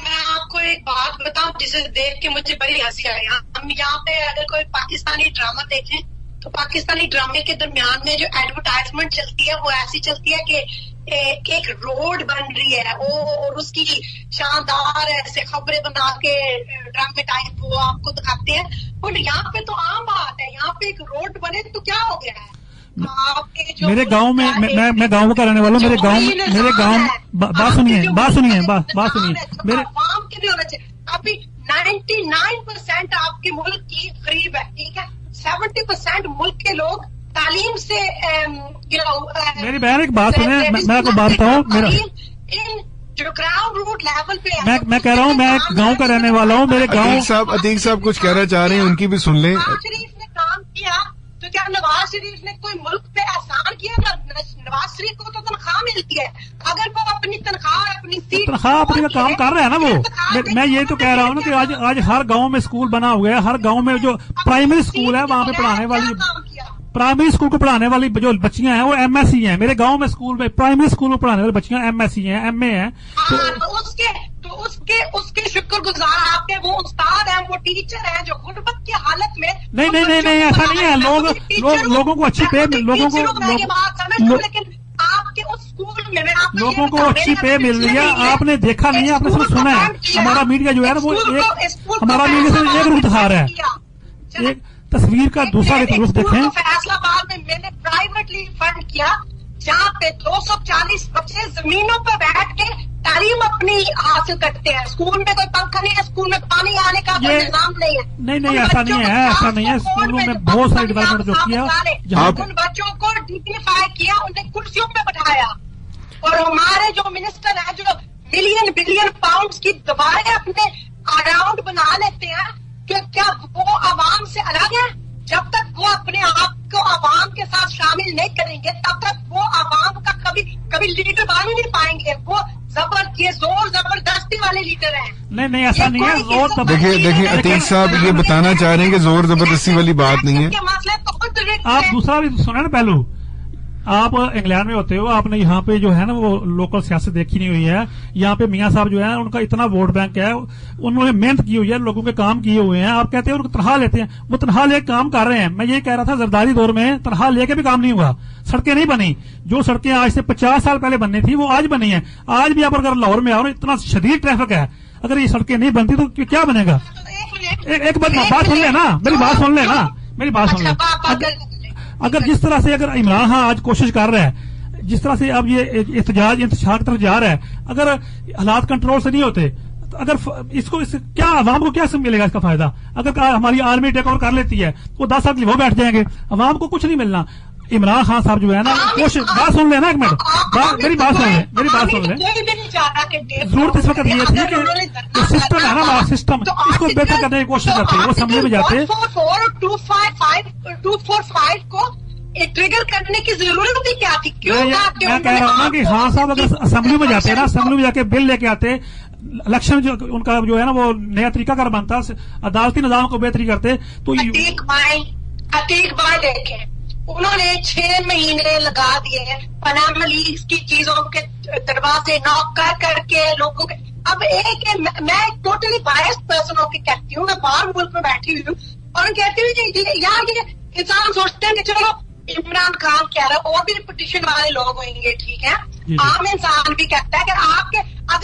Speaker 3: میں آپ کو ایک بات بتاؤں جسے دیکھ کے مجھے بڑی ہنسی آئی. ہم یہاں پہ اگر کوئی پاکستانی ڈرامہ دیکھیں تو پاکستانی ڈرامے کے درمیان میں جو ایڈورٹائزمنٹ چلتی ہے وہ ایسی چلتی ہے کہ ایک روڈ بن رہی ہے اور اس کی شاندار ایسے خبریں بنا کے ڈرامے ٹائپ وہ آپ کو دکھاتے ہیں. اور یہاں پہ تو عام بات ہے, یہاں پہ ایک روڈ بنے تو کیا ہو گیا ہے.
Speaker 2: میرے گاؤں میں میں گاؤں کا رہنے والا ہوں. میرے گاؤں بات سنیے میرے
Speaker 3: عوام کے بھی ہونا چاہیے. ابھی 99% آپ کے ملک کی غریب ہے, ٹھیک ہے, 70% ملک کے لوگ تعلیم سے
Speaker 2: میری بہن ایک بات سنیں, میں آپ کو بات بتاؤں,
Speaker 3: جو گراؤنڈ روٹ لیول پہ
Speaker 2: میں کہہ رہا ہوں, میں گاؤں کا رہنے والا ہوں. میرے گاؤں
Speaker 1: عتیق صاحب کچھ کہنا چاہ رہے ہیں, ان کی بھی سن لیں.
Speaker 3: نواز شریف نے کام کیا تو کیا نواز شریف نے کوئی ملک پہ احسان کیا؟ نواز شریف کو تو تنخواہ ملتی ہے, اگر وہ اپنی تنخواہ
Speaker 2: اپنی کام کر رہے ہیں نا, وہ میں یہ تو کہہ رہا ہوں نا کہ آج ہر گاؤں میں اسکول بنا ہوا ہے, ہر گاؤں میں جو پرائمری اسکول ہے وہاں پہ پڑھانے والی پرائمری اسکول کو پڑھانے والی جو بچیاں ہیں وہ MSc ہیں. میرے گاؤں میں اسکول میں پرائمری اسکول میں پڑھانے والی بچیاں MSc ہیں, MA ہیں.
Speaker 3: اس کے شکر گزار آپ کے وہ استاد ہیں, وہ ٹیچر ہیں جو غربت کی حالت میں.
Speaker 2: نہیں ایسا نہیں ہے. لوگوں کو اچھی پے, لوگوں کو اچھی پے مل رہی ہے. آپ نے دیکھا نہیں ہے, آپ نے صرف سنا ہے. ہمارا میڈیا جو ہے نا وہ ہمارا میڈیا سے ایک رخ دکھا رہا ہے, ایک تصویر کا دوسرا رخ دیکھیں.
Speaker 3: فیصلہ آباد میں میں نے پرائیویٹلی فنڈ کیا جہاں پہ 240 بچے زمینوں پہ بیٹھ کے تعلیم اپنی حاصل کرتے ہیں. اسکول میں کوئی پنکھا نہیں ہے, اسکول میں پانی آنے کا کوئی نظام نہیں ہے.
Speaker 2: نہیں ایسا نہیں ہے. اسکولوں میں بہت ساری ڈیولپمنٹ جو کیا,
Speaker 3: ان بچوں کو ڈگنیفائی کیا, انہیں کرسیوں پہ بٹھایا. اور ہمارے جو منسٹر ہیں جو ملین بلین پاؤنڈز کی دوبارہ اپنے اراؤنڈ بنا لیتے ہیں, کیا وہ عوام سے الگ ہے؟ جب تک وہ اپنے آپ کو عوام کے ساتھ شامل نہیں کریں گے تب تک وہ عوام کا کبھی لیڈر بن نہیں پائیں گے. وہ زور زبردستی والے لیڈر ہیں.
Speaker 2: نہیں ایسا نہیں ہے.
Speaker 1: دیکھیں عتیق صاحب یہ بتانا چاہ رہے ہیں کہ زور زبردستی والی بات نہیں ہے.
Speaker 3: مسئلے تو خود
Speaker 2: آپ دوسرا بھی سنیں نا پہلو. آپ انگلینڈ میں ہوتے ہو, آپ نے یہاں پہ جو ہے نا وہ لوکل سیاست دیکھی نہیں ہوئی ہے. یہاں پہ میاں صاحب جو ہے ان کا اتنا ووٹ بینک ہے, انہوں نے محنت کی ہوئی ہے, لوگوں کے کام کیے ہوئے ہیں. آپ کہتے ہیں ان کو تنخواہ لیتے ہیں, وہ تنخواہ لے کے کام کر رہے ہیں. میں یہ کہہ رہا تھا زرداری دور میں تنخواہ لے کے بھی کام نہیں ہوا, سڑکیں نہیں بنی. جو سڑکیں آج سے 50 سال پہلے بننی تھی وہ آج بنی ہیں. آج بھی آپ اگر لاہور میں آؤ اتنا شدید ٹریفک ہے, اگر یہ سڑکیں نہیں بنتی تو کیا بنے گا؟ ایک بات سن لیں نا, میری بات سن لیں نا, میری بات سن لیں. اگر جس طرح سے اگر عمران خان آج کوشش کر رہا ہے, جس طرح سے اب یہ احتجاج انتشار کی طرف جا رہا ہے, اگر حالات کنٹرول سے نہیں ہوتے, اگر کیا عوام کو کیا ملے گا اس کا فائدہ؟ اگر ہماری آرمی ٹیک اوور کر لیتی ہے تو 10 سال کے لیے وہ بیٹھ جائیں گے, عوام کو کچھ نہیں ملنا. عمران خان صاحب جو ہے نا کوشش, بات سن لینا, ایک منٹ میری بات سن لیں. ضرورت اس وقت یہ تھی کہ سسٹم ہے نا ہمارا سسٹم, اس کو بہتر کرنے کی کوشش کرتے ہیں. وہ اسمبلی میں جاتے
Speaker 3: 245 کو ٹریگر کرنے کی ضرورت بھی کیا تھی؟
Speaker 2: میں کہہ رہا ہوں نا کہ خان صاحب اگر اسمبلی میں جاتے ہیں نا, اسمبلی میں جا کے بل لے کے آتے, الیکشن جو ان کا جو ہے نا وہ نیا طریقہ کار بنتا, عدالتی نظام کو بہتری کرتے تو.
Speaker 3: عتیق بھائی دیکھیں, انہوں نے 6 مہینے لگا دیے ہیں پناما لیگز کی چیزوں کے دروازے نوک کر کے لوگوں کے. اب ایک میں ٹوٹلی بائس پرسن ہو کے کہتی ہوں, میں باہر ملک میں بیٹھی ہوئی ہوں اور کہتی ہوں یار یہ انسان سوچتے ہیں کہ چلو عمران خان کہہ رہا ہے, اور بھی پٹیشن والے لوگ ہوئیں گے, ٹھیک ہے, عام انسان بھی کہتا ہے اگر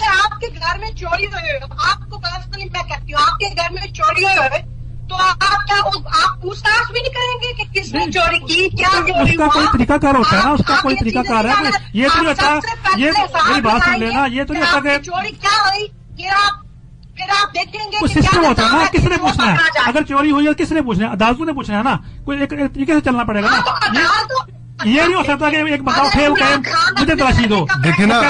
Speaker 3: آپ کے گھر میں چوری ہوئے, آپ کو پرسنلی میں کہتی ہوں آپ کے گھر میں چوری ہوئے تو آپ پوچھ تاچھ بھی نہیں کریں گے کہ کس نے چوری کی, کیا چوری
Speaker 2: اس کا کوئی طریقہ کار ہوتا ہے نا, اس کا کوئی طریقہ کار ہے. یہ تو نہیں ہوتا, یہ میری بات سن لینا, یہ تو نہیں ہوتا کہ
Speaker 3: چوری کیا ہوئی پھر آپ دیکھیں گے
Speaker 2: کوئی سسٹم ہوتا ہے نا, کس نے پوچھنا ہے؟ اگر چوری ہوئی ہے کس نے پوچھنا ہے؟ عدالتوں نے پوچھنا ہے نا, کوئی ایک طریقے سے چلنا پڑے گا نا. یہ نہیں ہو سکتا کہ ایک بندہ اٹھے وہ کہے مجھے تلاشی دو.
Speaker 1: دیکھیں نا,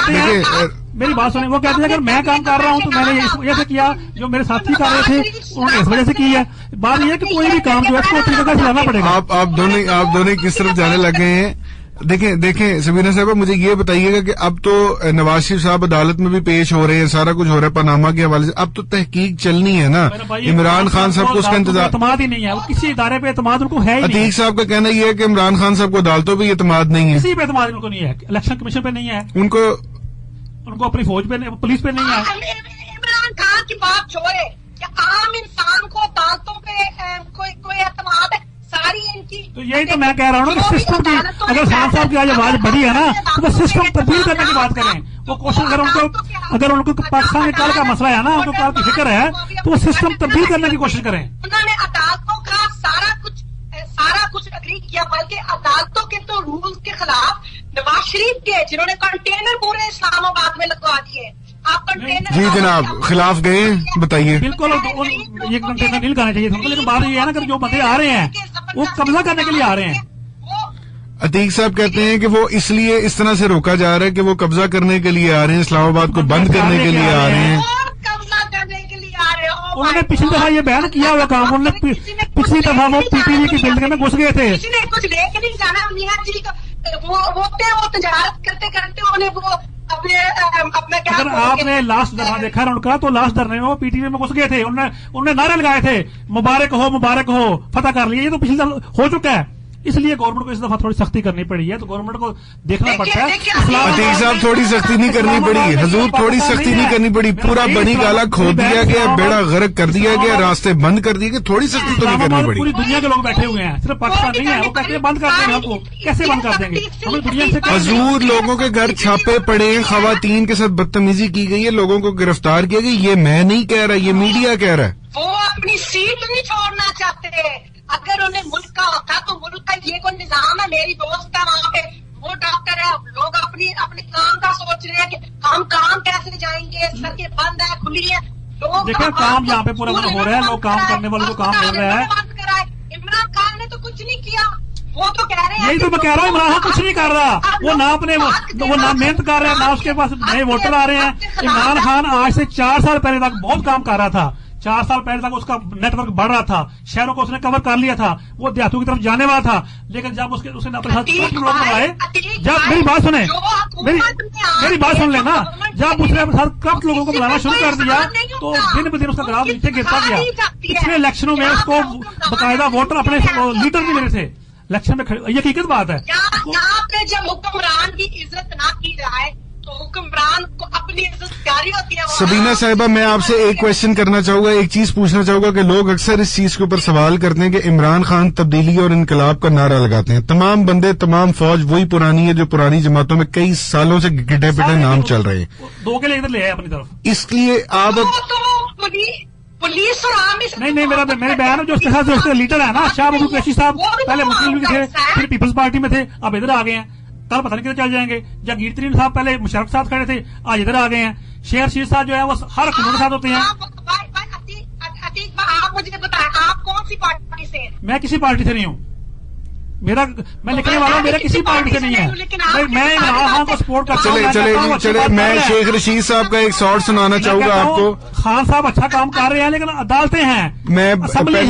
Speaker 2: میری بات سنیں, وہ کہتے ہیں اگر میں کام کر رہا ہوں تو میں نے اس وجہ سے کیا, جو میرے ساتھی کر رہے تھے انہوں نے اس وجہ سے کی ہے. بات یہ ہے کہ کوئی بھی کام جو ہے اس کو طریقہ سے چلانا پڑے گا.
Speaker 1: آپ دونوں کس طرف جانے لگے ہیں؟ دیکھیں سبینہ صاحبہ, مجھے یہ بتائیے گا کہ اب تو نواز شریف صاحب عدالت میں بھی پیش ہو رہے ہیں, سارا کچھ ہو رہا ہے پاناما کے حوالے سے, اب تو تحقیق چلنی ہے نا. عمران خان صاحب کو اس کا انتظار,
Speaker 2: اعتماد ہی نہیں ہے, کسی ادارے پہ اعتماد ان کو ہے.
Speaker 1: عتیق صاحب کا کہنا یہ ہے کہ عمران خان صاحب کو عدالتوں پہ اعتماد نہیں ہے,
Speaker 2: کسی پہ اعتماد ان کو نہیں ہے, الیکشن کمیشن پہ نہیں ہے,
Speaker 1: ان کو
Speaker 2: اپنی فوج پہ پولیس پہ نہیں ہے.
Speaker 3: عمران خان کی بات چھوڑے کہ عام انسان کو عدالتوں پہ کوئی اعتماد ہے, ساری ان کی.
Speaker 2: تو یہی تو میں کہہ رہا ہوں کہ سسٹم کی اگر خان صاحب کی آج آواز بڑی ہے نا تو وہ سسٹم تبدیل کرنے کی بات کریں. وہ کوشش اگر ان کو پاکستان کے کل کا مسئلہ ہے نا, ان کو کل کی فکر ہے تو وہ سسٹم تبدیل کرنے کی کوشش کریں.
Speaker 3: انہوں نے عدالتوں کا سارا کچھ اگری کیا, بلکہ عدالتوں کے تو رولز کے خلاف نواز شریف کے, جنہوں نے کنٹینر پورے اسلام آباد میں لگوا دیے.
Speaker 1: جی جناب, خلاف گئے, بتائیے.
Speaker 2: بالکل یہ کنٹینر نہیں لگانے چاہیے تھے, لیکن بات یہ ہے نا کہ جو بندے آ رہے ہیں وہ قبضہ کرنے کے لیے آ رہے ہیں.
Speaker 1: عتیق صاحب کہتے ہیں کہ وہ اس لیے اس طرح سے روکا جا رہا ہے کہ وہ قبضہ کرنے کے لیے آ رہے ہیں, اسلام آباد کو بند کرنے کے لیے آ رہے ہیں.
Speaker 2: انہوں نے پچھلی دفعہ یہ بیان کیا ہوا کام, انہوں نے پچھلی دفعہ وہ پی ٹی وی کی بلڈنگ میں گھس گئے تھے.
Speaker 3: کچھ لے کے نہیں جانا, وہ تجارت کرتے
Speaker 2: اگر آپ نے لاسٹ دفعہ دیکھا ان کا تو لاسٹ دھرنے میں وہ پی ٹی وی میں گھس گئے تھے, انہوں نے نعرے لگائے تھے مبارک ہو فتح کر لیا. یہ تو پچھلی دفعہ ہو چکا ہے, اس لیے گورنمنٹ کو اس دفعہ تھوڑی سختی کرنی پڑی ہے. تو گورنمنٹ کو دیکھنا پڑتا ہے.
Speaker 1: عتیق صاحب تھوڑی سختی نہیں کرنی پڑی, حضور تھوڑی سختی نہیں کرنی پڑی, پورا بنی گالا کھود دیا گیا, بیڑا غرق کر دیا گیا, راستے بند کر دیے گئے, تھوڑی سختی تو نہیں کرنی پڑی.
Speaker 2: پوری دنیا کے لوگ بیٹھے ہوئے ہیں, صرف پاکستان نہیں ہے, وہ کہتے ہیں بند کر دیں گے. ہم کو کیسے بند کر دیں گے؟ ہمیں دنیا سے
Speaker 1: حضور لوگوں کے گھر چھاپے پڑے ہیں, خواتین کے ساتھ بدتمیزی کی گئی ہے, لوگوں کو گرفتار کیا گیا. یہ میں نہیں کہہ رہا, یہ میڈیا کہہ رہا ہے.
Speaker 3: وہ اپنی سیٹ نہیں چھوڑنا چاہتے. اگر انہیں ملک کا ہوتا تو ملک کا یہ کوئی نظام ہے. میری دوست ہے وہاں پہ, وہ ڈاکٹر ہے, لوگ اپنے کام کا سوچ رہے ہیں کہ ہم کام کیسے جائیں گے, سڑکیں بند ہے کھلی ہے.
Speaker 2: دیکھیں کام یہاں پہ پورا ہو رہا ہے, لوگ کام کرنے والوں کو کام مل رہا ہے.
Speaker 3: عمران خان نے تو کچھ نہیں کیا, وہ تو کہہ رہے ہیں.
Speaker 2: یہی تو میں کہہ رہا ہوں, عمران خان کچھ نہیں کر رہا, وہ نہ اپنے وہ نہ محنت کر رہے ہیں, نہ اس کے پاس نئے ووٹر آ رہے ہیں. عمران خان آج سے 4 سال پہلے تک بہت کام کر رہا تھا. 4 سال پہلے تک اس کا نیٹ ورک بڑھ رہا تھا, شہروں کو اس نے کور کر لیا تھا, وہ دیہاتوں کی طرف جانے والا تھا. لیکن جب اس نے اپنے ساتھ لوگ بنائے, جب میری بات سنیں, میری بات سن لینا, جب اس نے اپنے ساتھ کرپٹ لوگوں کو بلانا شروع کر دیا تو دن ب دن اس کا گراف نیچے گرتا گیا. پچھلے الیکشنوں میں اس کو باقاعدہ ووٹر اپنے لیڈر بھی ملے تھے الیکشن میں. یہ حقیقت بات ہے.
Speaker 3: यहाँ पे जब हुक्मरान की इज्जत ना की जाए तो हुक्मरान को अपनी इज्जत प्यारी होती है।
Speaker 1: सबीना साहिबा, मैं आपसे एक क्वेश्चन करना चाहूंगा, एक चीज पूछना चाहूंगा कि लोग अक्सर इस चीज के ऊपर सवाल करते हैं कि इमरान खान तब्दीली और इनकलाब का नारा लगाते हैं। तमाम बंदे, तमाम फौज वही पुरानी है जो पुरानी जमातों में कई सालों से गिटे पिटे नाम चल रहे हैं।
Speaker 2: दो के लिए इधर ले आए अपनी तरफ,
Speaker 1: इसलिए आप
Speaker 3: पुलिस और आर्मी
Speaker 2: नहीं मेरे बयान जो उसके लीडर है ना शाह महमूद कुरैशी साहब, पहले मुस्लिम लीग थे, फिर पीपल्स पार्टी में थे, अब इधर आ गए हैं। कल पता नहीं किधर चल जाएंगे। जहांगीर तरीन साहब पहले मुशर्रफ साथ खड़े थे, आज इधर आ गए हैं। शेर शीर साहब जो है वो हर हुकूमत के साथ होते हैं।
Speaker 3: आप मुझे बताएं, आप कौन सी पार्टी से हैं?
Speaker 2: मैं किसी पार्टी से नहीं हूँ। मैं लिखने वाला हूँ, मेरा किसी पार्टी से नहीं है। मैं इमरान खान को सपोर्ट करता हूँ।
Speaker 1: चले मैं शेख रशीद साहब का एक शॉर्ट सुनाना चाहूंगा आपको।
Speaker 2: खान साहब अच्छा काम कर रहे हैं, लेकिन अदालतें हैं,
Speaker 1: मैं पहले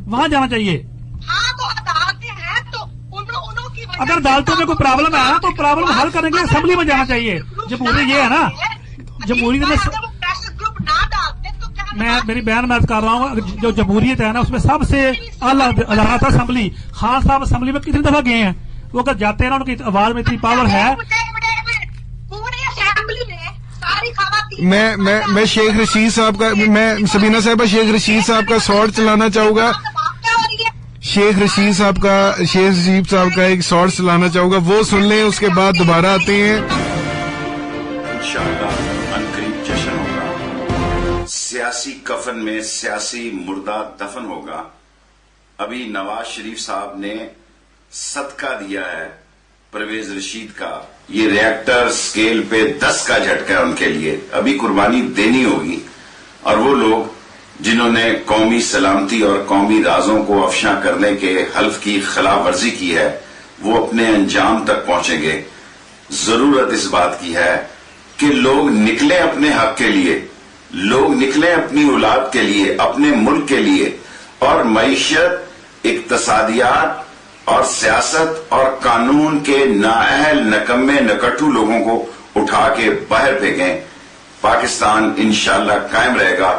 Speaker 2: वहाँ जाना चाहिए।
Speaker 3: हाँ तो अदालतें हैं तो उनकी
Speaker 2: अगर अदालतों में कोई प्रॉब्लम है ना तो प्रॉब्लम हल करने के लिए असेंबली में जाना चाहिए। जमहूरी ये है ना, जमहूरी में मैं मेरी बयान में कर रहा हूँ, जो जमहूरियत है ना उसमें सबसे अदालत असेंबली। खान साहब असेंबली में कितनी दफा गए हैं, वो अगर जाते हैं ना उनकी आवाज में इतनी पावर है।
Speaker 1: मैं शेख रशीद साहब का, मैं सबीना साहिबा शेख रशीद साहब का शॉर्ट चलाना चाहूंगा। शेख रशीद साहब का एक शॉर्ट चलाना चाहूंगा, वो सुन लें, उसके बाद दोबारा आते हैं।
Speaker 7: इंशाअल्लाह अनकरीब जश्न होगा, सियासी कफन में सियासी मुर्दा दफन होगा। अभी नवाज शरीफ साहब ने सदका दिया है परवेज रशीद का, ये रिएक्टर स्केल पे 10 का झटका है उनके लिए। अभी कुर्बानी देनी होगी और वो लोग जिन्होंने कौमी सलामती और कौमी राजों को अफशा करने के हल्फ की खिलाफ वर्जी की है, वो अपने अंजाम तक पहुंचेंगे। जरूरत इस बात की है कि लोग निकले अपने हक के लिए, लोग निकले अपनी औलाद के लिए, अपने मुल्क के लिए, और मईशत, इक्तसादियात और सियासत और कानून के नाअहल नकम्मे नकट्टू लोगों को उठा के बाहर फेंकें। पाकिस्तान इंशाअल्लाह कायम रहेगा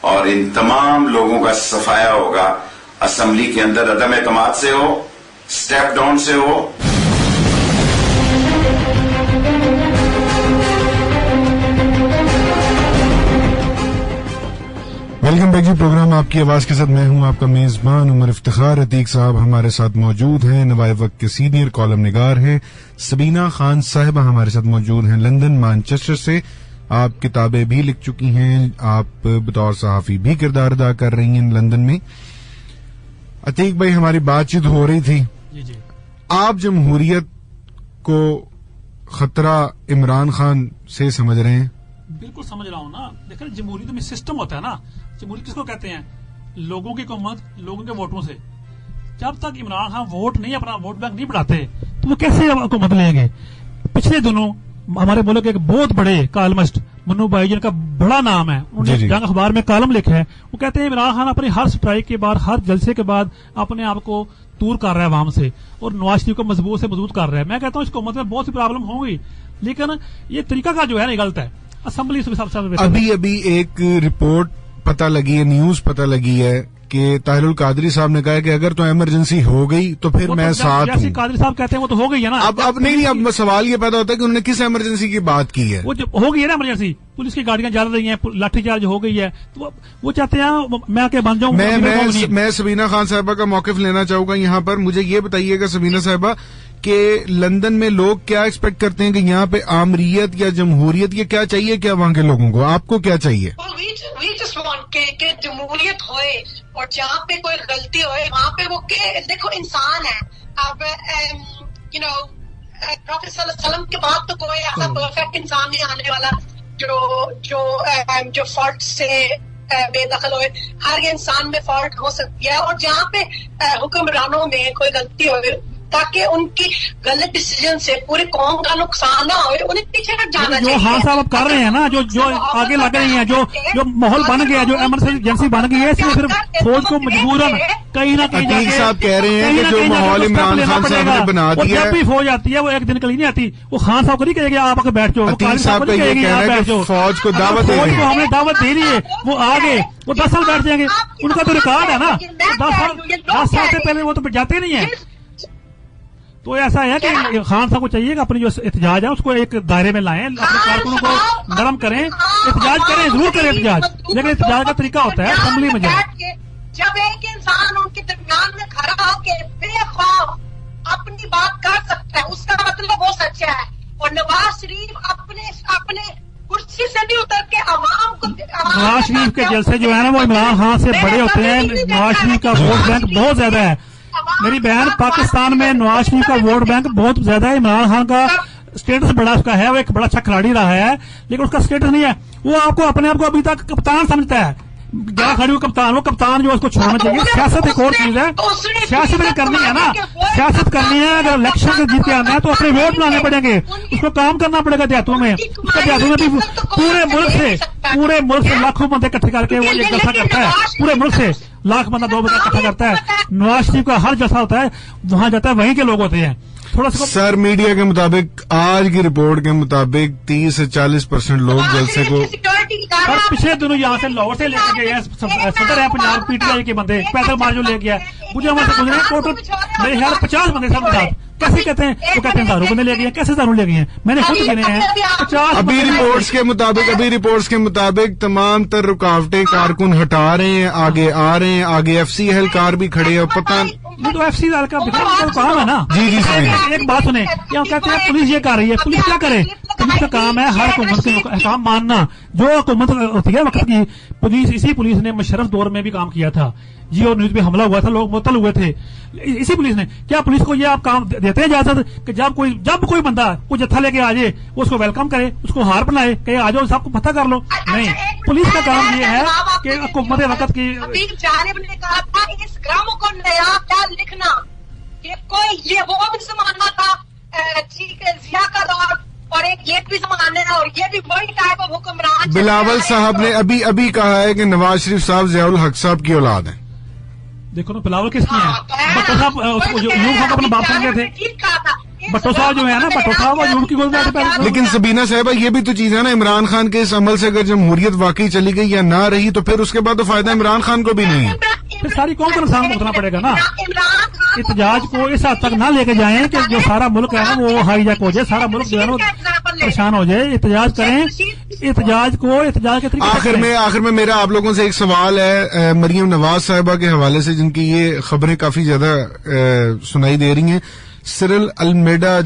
Speaker 7: और इन तमाम लोगों का सफाया होगा। असेंबली के अंदर अदम एतमाद से हो, स्टेप डाउन से हो।
Speaker 1: वेलकम बैक जी, प्रोग्राम आपकी आवाज के साथ मैं हूं आपका मेजबान उमर इफ्तिखार। अतीक साहब हमारे साथ मौजूद हैं, नवाए वक्त के सीनियर कॉलम निगार हैं। सबीना खान साहिबा हमारे साथ मौजूद हैं लंदन मैनचेस्टर से। आप किताबें भी लिख चुकी हैं, आप बतौर सहाफी भी किरदार अदा कर रही हैं लंदन में। अतीक भाई, हमारी बातचीत हो रही थी,
Speaker 2: जी। आप
Speaker 1: जमहूरियत को खतरा इमरान खान से समझ रहे हैं?
Speaker 2: बिल्कुल समझ रहा हूँ ना। देखिए, जमहूरियत में सिस्टम होता है ना। जमहूरियत किसको कहते हैं? लोगों की हुकूमत, लोगों के वोटों से। जब तक इमरान खान वोट नहीं, अपना वोट बैंक नहीं बढ़ाते तो वो कैसे हुकूमत लेंगे? पिछले दिनों हमारे मुल्क के एक बहुत बड़े कॉलमिस्ट मन्नू भाई जिनका बड़ा नाम है, उन्होंने जंग अखबार में कॉलम लिखा है। वो कहते हैं इमरान खान अपनी हर स्ट्राइक के बाद, हर जलसे के बाद अपने आप को दूर कर रहा है आवाम से और नवाज शरीफ को मजबूत से मजबूत कर रहा है। मैं कहता हूँ इस हुकूमत में बहुत सी प्रॉब्लम होंगी, लेकिन ये तरीका का जो है ना गलत है। असेंबली
Speaker 1: अभी एक रिपोर्ट पता लगी है, न्यूज पता लगी है कि ताहिरुल कादरी साहब ने कहा कि अगर तो इमरजेंसी हो गई तो फिर मैं साथ हूं।
Speaker 2: कादरी साहब कहते हैं वो तो हो गई है ना।
Speaker 1: अब नहीं, अब सवाल ये पैदा होता है कि उन्होंने किस इमरजेंसी की बात की है।
Speaker 2: वो हो गई है ना इमरजेंसी, पुलिस की गाड़ियां चल रही हैं, लाठीचार्ज हो गई है, तो वो चाहते हैं मैं आके बन जाऊं।
Speaker 1: मैं सबीना खान साहिबा का मौकिफ लेना चाहूंगा यहाँ पर। मुझे ये बताइएगा सबीना साहिबा कि लंदन में लोग क्या एक्सपेक्ट करते हैं कि यहाँ पे आमरीयत या जमहूरियत, ये क्या चाहिए क्या वहाँ के लोगों को? आपको क्या चाहिए?
Speaker 3: वी जस्ट वांट के जमहूरियत होए और जहाँ पे कोई गलती होए वहाँ पे वो देखो इंसान है। अब यू नो प्रॉफेट सल्लल्लाहु अलैहि वसल्लम के बाद तो कोई ऐसा परफेक्ट इंसान नहीं आने वाला जो फॉल्ट से बेदखल होए। हर इंसान में फॉल्ट हो सकती है और जहाँ पे हुक्मरानों में कोई गलती होए ताकि उनकी गलत डिसीजन से पूरी कौम का नुकसान ना हो, उन्हें पीछे हट जाना चाहिए।
Speaker 2: जो खान साहब अब कर रहे हैं ना, जो आगे लग रही हैं, जो माहौल बन गया, जो इमरजेंसी बन गई है, इसलिए फिर फौज को मजबूरन कहीं ना कहीं
Speaker 1: अतीक साहब कह रहे हैं कि जो माहौल इमरान खान साहब ने बना दिया है,
Speaker 2: जब भी फौज आती है वो एक दिन के लिए नहीं आती। वो खान साहब को नहीं कहेगी आप आके बैठ जाओ।
Speaker 1: अतीक साहब का ये कहना है कि फौज को दावत दे,
Speaker 2: हमने दावत दे दी है, वो आगे वो 10 साल बैठ जाएंगे। उनका तो रिकॉर्ड है ना, 10 साल से पहले वो तो जाते नहीं है। تو ایسا ہے کہ خان صاحب کو چاہیے کہ اپنی جو احتجاج ہے اس کو ایک دائرے میں لائیں, اپنے کارکنوں کو نرم کریں, احتجاج کریں, ضرور کریں احتجاج, لیکن احتجاج کا طریقہ ہوتا ہے اسمبلی میں جائیں.
Speaker 3: جب ایک انسان ان کے درمیان میں کھڑا ہو کے بے خوف اپنی بات کر سکتا ہے, اس کا مطلب وہ سچا ہے. اور نواز شریف اپنے کرسی سے بھی اتر کے عوام کو,
Speaker 2: نواز شریف کے جلسے جو ہے نا وہ عمران خان سے بڑے ہوتے ہیں. نواز شریف کا ووٹ بینک بہت زیادہ ہے میری بہن, پاکستان میں نواز شریف کا ووٹ بینک بہت زیادہ ہے. عمران خان کا اسٹیٹس بڑا اس کا ہے, وہ ایک بڑا اچھا کھلاڑی رہا ہے, لیکن اس کا اسٹیٹس نہیں ہے. وہ آپ کو اپنے آپ کو ابھی تک کپتان سمجھتا ہے, گیا کھڑی ہوئی کپتان, وہ کپتان جو اس کو چھوڑنا چاہیے. سیاست ایک اور چیز ہے, سیاست اگر کرنی ہے نا, سیاست کرنی ہے, اگر الیکشن کے جیت کے آنا ہے تو اپنے ووٹ بنانے پڑیں گے, اس کو کام کرنا پڑے گا دیہاتوں میں. اس کا دیہاتوں میں بھی پورے ملک سے لاکھوں بندے اکٹھے کر کے وہ ایک جلسہ کرتا ہے, پورے ملک سے لاکھ بندہ 2 بندہ اکٹھا کرتا ہے. نواز شریف کا ہر جلسہ ہوتا ہے وہاں جاتا ہے, وہیں کے لوگ ہوتے ہیں. تھوڑا سا
Speaker 1: سر میڈیا کے مطابق, آج کی رپورٹ کے مطابق 30 سے 40% لوگ جلسے کو
Speaker 2: پچھلے دنوں یہاں سے لاہور سے لے کے گئے ہیں. صدر ہے پنجاب پی ٹی آئی کے بندے, پیدل مارچ جو لے گیا, مجھے وہاں سے گزرے ٹوٹل میرے خیال 50 بندے سب ساتھ. کیسے کہتے ہیں, وہ کہتے ہیں ہزاروں بندے لے گئے, کیسے ہزاروں لے گئے ہیں, میں نے خود گنے ہیں 50.
Speaker 1: ابھی رپورٹس کے مطابق تمام تر رکاوٹیں کارکن ہٹا رہے ہیں, آگے آ رہے ہیں, آگے ایف سی اہلکار بھی کھڑے ہیں. پتہ
Speaker 2: یہ تو ایف سی کا کام ہے نا.
Speaker 1: جی
Speaker 2: ایک بات سنیں, کیا کہتے ہیں پولیس یہ کر رہی ہے, پولیس کیا کرے, پولیس کا کام ہے ہر حکومت کے احکام ماننا. جو حکومت ہوتی ہے وقت کی پولیس, اسی پولیس نے مشرف دور میں بھی کام کیا تھا, جیو نیوز پہ حملہ ہوا تھا, لوگ معطل ہوئے تھے, اسی پولیس نے. کیا پولیس کو یہ آپ کام دیتے ہیں اجازت کہ جب کوئی بندہ کوئی جتھا لے کے آ جائے وہ اس کو ویلکم کرے, اس کو ہار بنائے کہ آ جاؤ سب کو پتہ کر لو؟ نہیں, پولیس کا کام یہ ہے کہ حکومت وقت کی.
Speaker 3: جانب نے کہا تھا اس گراموں کو نیا کیا لکھنا, کہ کوئی یہ وہ بھی زمانہ تھا ضیاء کا دور, اور ایک یہ بھی زمانے ہے, اور یہ بھی وہی ٹائپ آف حکمران.
Speaker 1: بلاول صاحب نے ابھی کہا ہے کہ نواز شریف صاحب ضیاء الحق صاحب کی اولاد ہیں.
Speaker 2: دیکھو نا بلاول کس کی ہے, بٹو صاحب اپنے باپ سے گئے تھے, بٹو صاحب جو ہے نا, بٹو صاحب یوم کی گول.
Speaker 1: لیکن سبینہ صاحبہ یہ بھی تو چیز ہے نا, عمران خان کے اس عمل سے اگر جمہوریت واقعی چلی گئی یا نہ رہی تو پھر اس کے بعد تو فائدہ عمران خان کو بھی نہیں ہے,
Speaker 2: پھر ساری قوم کو نقصان بھگتنا پڑے گا نا. احتجاج کو اس حد تک نہ لے کے جائیں کہ جو سارا ملک ہے نا وہ ہائی جیک ہو جائے, سارا ملک جو ہے نا پریشان ہو جائے. احتجاج کریں, احتجاج کے طریقے.
Speaker 1: آخر میں میرا آپ لوگوں سے ایک سوال ہے, مریم نواز صاحبہ کے حوالے سے, جن کی یہ خبریں کافی زیادہ سنائی دے رہی ہیں. سرل المیڈا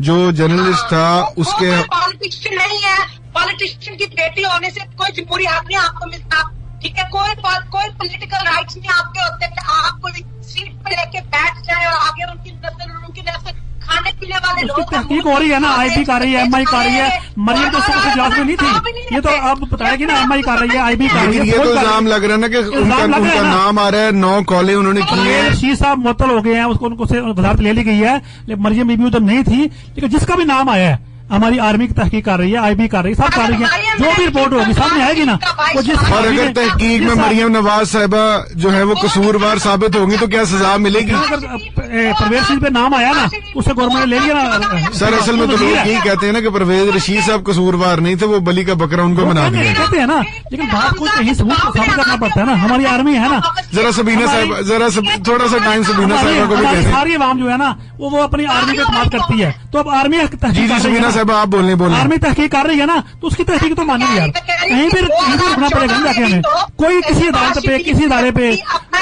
Speaker 1: جو جرنلسٹ تھا, اس کے
Speaker 3: پالیٹیشین نہیں ہے, پالیٹیشین کی بیٹی ہونے سے کوئی جمہوری حق نہیں آپ کو ملتا, ٹھیک ہے, کوئی پولیٹیکل رائٹس نہیں آپ کے ہوتے کہ آپ کوئی سیٹ پہ لے کے بیٹھ جائے اور آگے ان کی نسل کھانے پینے والے لوگ.
Speaker 2: تحقیق ہو رہی ہے نا, آئی بی کر رہی ہے, ایم آئی کر رہی ہے. مریم تو اس اجلاس میں نہیں تھی, یہ تو آپ بتائے گی نا, ایم آئی کر رہی ہے, آئی بی کر رہی ہے.
Speaker 1: یہ تو الزام لگ رہا ہے نا کہ ان کا نام آ رہا ہے, 9 کالیں انہوں نے کی ہیں.
Speaker 2: رشید صاحب معطل ہو گئے ہیں, ان کو وزارت لے لی گئی ہے, لیکن مریم بی بی ادھر نہیں تھی. لیکن جس کا بھی نام آیا ہے, ہماری آرمی کی تحقیق کر رہی ہے, آئی بی کر رہی ہے, سب کر رہی ہے, جو بھی رپورٹ ہوگی سامنے آئے گی نا.
Speaker 1: اور اگر تحقیق میں مریم نواز صاحبہ جو ہے وہ قصوروار ثابت ہوگی تو کیا سزا ملے گی؟
Speaker 2: اگر پرویز رشید پہ نام آیا نا, اسے گورنمنٹ نے لے لیا نا.
Speaker 1: سر اصل میں تو لوگ یہی کہتے ہیں نا کہ پرویز رشید صاحب قصوروار نہیں تھے, وہ بلی کا بکرا ان کو بنا دیا
Speaker 2: کہتے ہیں نا, لیکن بات کو کہیں ثبوت ثابت کرنا پڑتا ہے نا. ہماری آرمی ہے نا,
Speaker 1: ذرا سبینہ صاحب تھوڑا سا ٹائم سبینہ صاحبہ کو بھی دیں.
Speaker 2: ساری عوام جو ہے نا وہ اپنی آرمی پہ اعتماد کرتی ہے, تو اب آرمی
Speaker 1: جی سبینہ صاحب آپ بولیں
Speaker 2: آرمی تحقیق کر رہی ہے نا, تو اس کی تحقیق تو مانیں گے یار, کہیں بھی رکنا پڑے گا جا کے ہمیں. کوئی کسی عدالت پہ, کسی ادارے پہ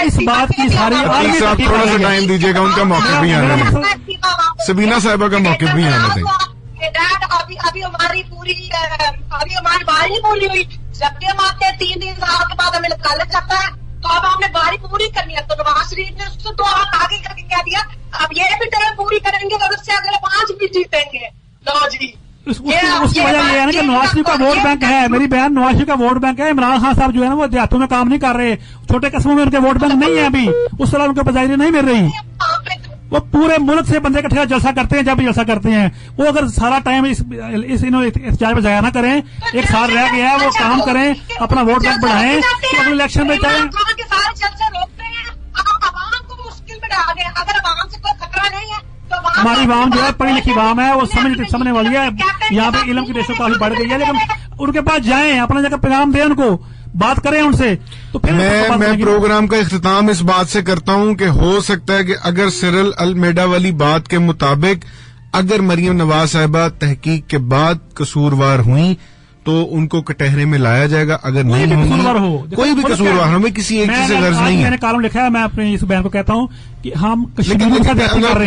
Speaker 2: اس بات کی ساری آرمی تحقیق.
Speaker 1: تھوڑا سا ٹائم دیجیے گا, ان کا موقف بھی آنا ہے, سبینہ صاحبہ کا موقف بھی آنا چاہیے.
Speaker 3: ابھی ہماری باری نہیں پوری ہوئی, جب بھی ہم آتے ہیں 3 سال کے بعد ہمیں نکالا جاتا ہے, تو اب ہم نے باری پوری کرنی ہے. تو نواز شریف نے اس کو 2 ہاتھ آگے کر کے کہہ دیا, اب یہ بھی ٹرم پوری کریں گے اور اس سے اگلے 5 بھی جیتیں گے. لو جی,
Speaker 2: اس کی وجہ یہ ہے نا کہ نواز شریف کا ووٹ بینک ہے. میری بہن, نواز شریف کا ووٹ بینک ہے. عمران خان صاحب جو ہے نا وہ دیہاتوں میں کام نہیں کر رہے, چھوٹے قصبوں میں ان کے ووٹ بینک نہیں ہے ابھی, اس طرح ان کو بظاہر نہیں مل رہی. وہ پورے ملک سے بندے اکٹھے جلسہ کرتے ہیں, جب بھی جلسہ کرتے ہیں وہ اگر سارا ٹائم اس احتجاج میں ضائع نہ کریں, ایک سال رہ گیا ہے, وہ کام کریں, اپنا ووٹ بینک بڑھائیں, تو اگلے الیکشن میں چاہیں. ہماری عوام جو ہے پڑھی لکھی عوام ہے, وہ سمجھنے والی ہے. یہاں پہ علم کی ریشو کافی بڑھ گئی ہے, لیکن ان کے پاس جائیں, اپنا جگہ پیغام دیں, ان کو بات کریں ان سے. تو پھر
Speaker 1: میں پروگرام کا اختتام اس بات سے کرتا ہوں کہ ہو سکتا ہے کہ اگر سرل المیڈا والی بات کے مطابق اگر مریم نواز صاحبہ تحقیق کے بعد قصوروار ہوئیں تو ان کو کٹہرے میں لایا جائے گا. اگر نہیں ہوں کوئی بھی قصوروار, ہمیں کسی ایک چیز سے غرض نہیں ہے.
Speaker 2: میں نے کالم لکھا ہے, میں اپنے اس بیان کو کہتا ہوں کہ ہم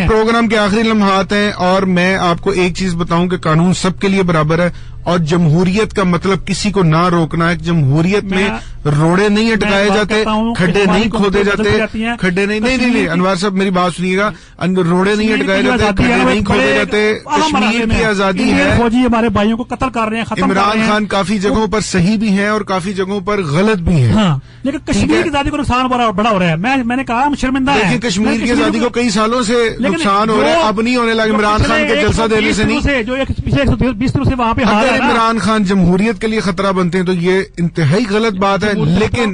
Speaker 1: پروگرام کے آخری لمحات ہیں اور میں آپ کو ایک چیز بتاؤں کہ قانون سب کے لیے برابر ہے اور جمہوریت کا مطلب کسی کو نہ روکنا ہے. جمہوریت میں روڑے نہیں اٹکائے جاتے, کھڈے نہیں کھودے جاتے, کھڈے نہیں انوار صاحب میری بات سنیے گا, روڑے نہیں اٹکائے جاتے, کھڈے نہیں کھودے جاتے. کشمیر کی آزادی ہے,
Speaker 2: فوجی ہمارے بھائیوں کو قتل کر رہے ہیں.
Speaker 1: عمران خان کافی جگہوں پر صحیح بھی ہیں اور کافی جگہوں پر غلط بھی ہیں,
Speaker 2: لیکن کشمیر کی آزادی کو نقصان بڑا ہو رہا ہے. میں نے کہا ہم شرمندہ ہیں.
Speaker 1: دیکھیں کشمیر کی آزادی کو کئی سالوں سے نقصان ہو رہا ہے, اب نہیں ہونے لگا. عمران خان کے جلسہ دینے سے نہیں,
Speaker 2: جو پچھلے 120 دنوں سے وہاں پہ
Speaker 1: اگر عمران خان جمہوریت کے لیے خطرہ بنتے ہیں تو یہ انتہائی غلط بات ہے.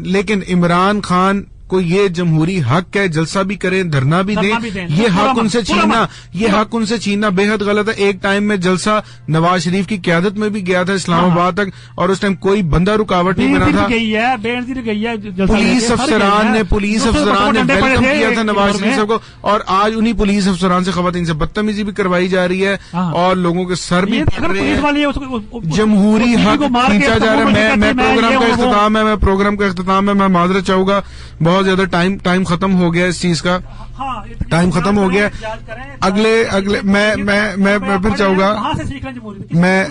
Speaker 1: لیکن عمران خان کو یہ جمہوری حق ہے, جلسہ بھی کریں, دھرنا بھی دیں. یہ حق ان سے چھیننا بے حد غلط ہے. ایک ٹائم میں جلسہ نواز شریف کی قیادت میں بھی گیا تھا اسلام آباد تک, اور اس ٹائم کوئی بندہ رکاوٹ نہیں بنا تھا. پولیس افسران نے ویلکم کیا تھا نواز شریف صاحب کو, اور آج انہی پولیس افسران سے خواتین سے بدتمیزی بھی کروائی جا رہی ہے اور لوگوں کے سر بھی پھٹ رہے ہیں. جمہوری حق کھینچا جا رہا ہے. میں پروگرام کا اختتام ہے, میں معذرت چاہوں گا, بہت زیادہ ٹائم ختم ہو گیا اس چیز کا, ٹائم ختم ہو گیا. اگلے میں پھر چاہوں گا, میں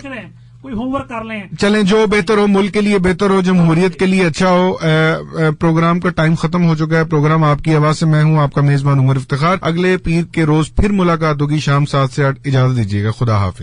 Speaker 2: کوئی ہوم ورک کر لیں,
Speaker 1: چلیں جو بہتر ہو, ملک کے لیے بہتر ہو, جمہوریت کے لیے اچھا ہو. پروگرام کا ٹائم ختم ہو چکا ہے. پروگرام آپ کی آواز سے میں ہوں آپ کا میزبان عمر افتخار. اگلے پیر کے روز پھر ملاقات ہوگی شام 7 سے 8. اجازت دیجیے گا, خدا حافظ.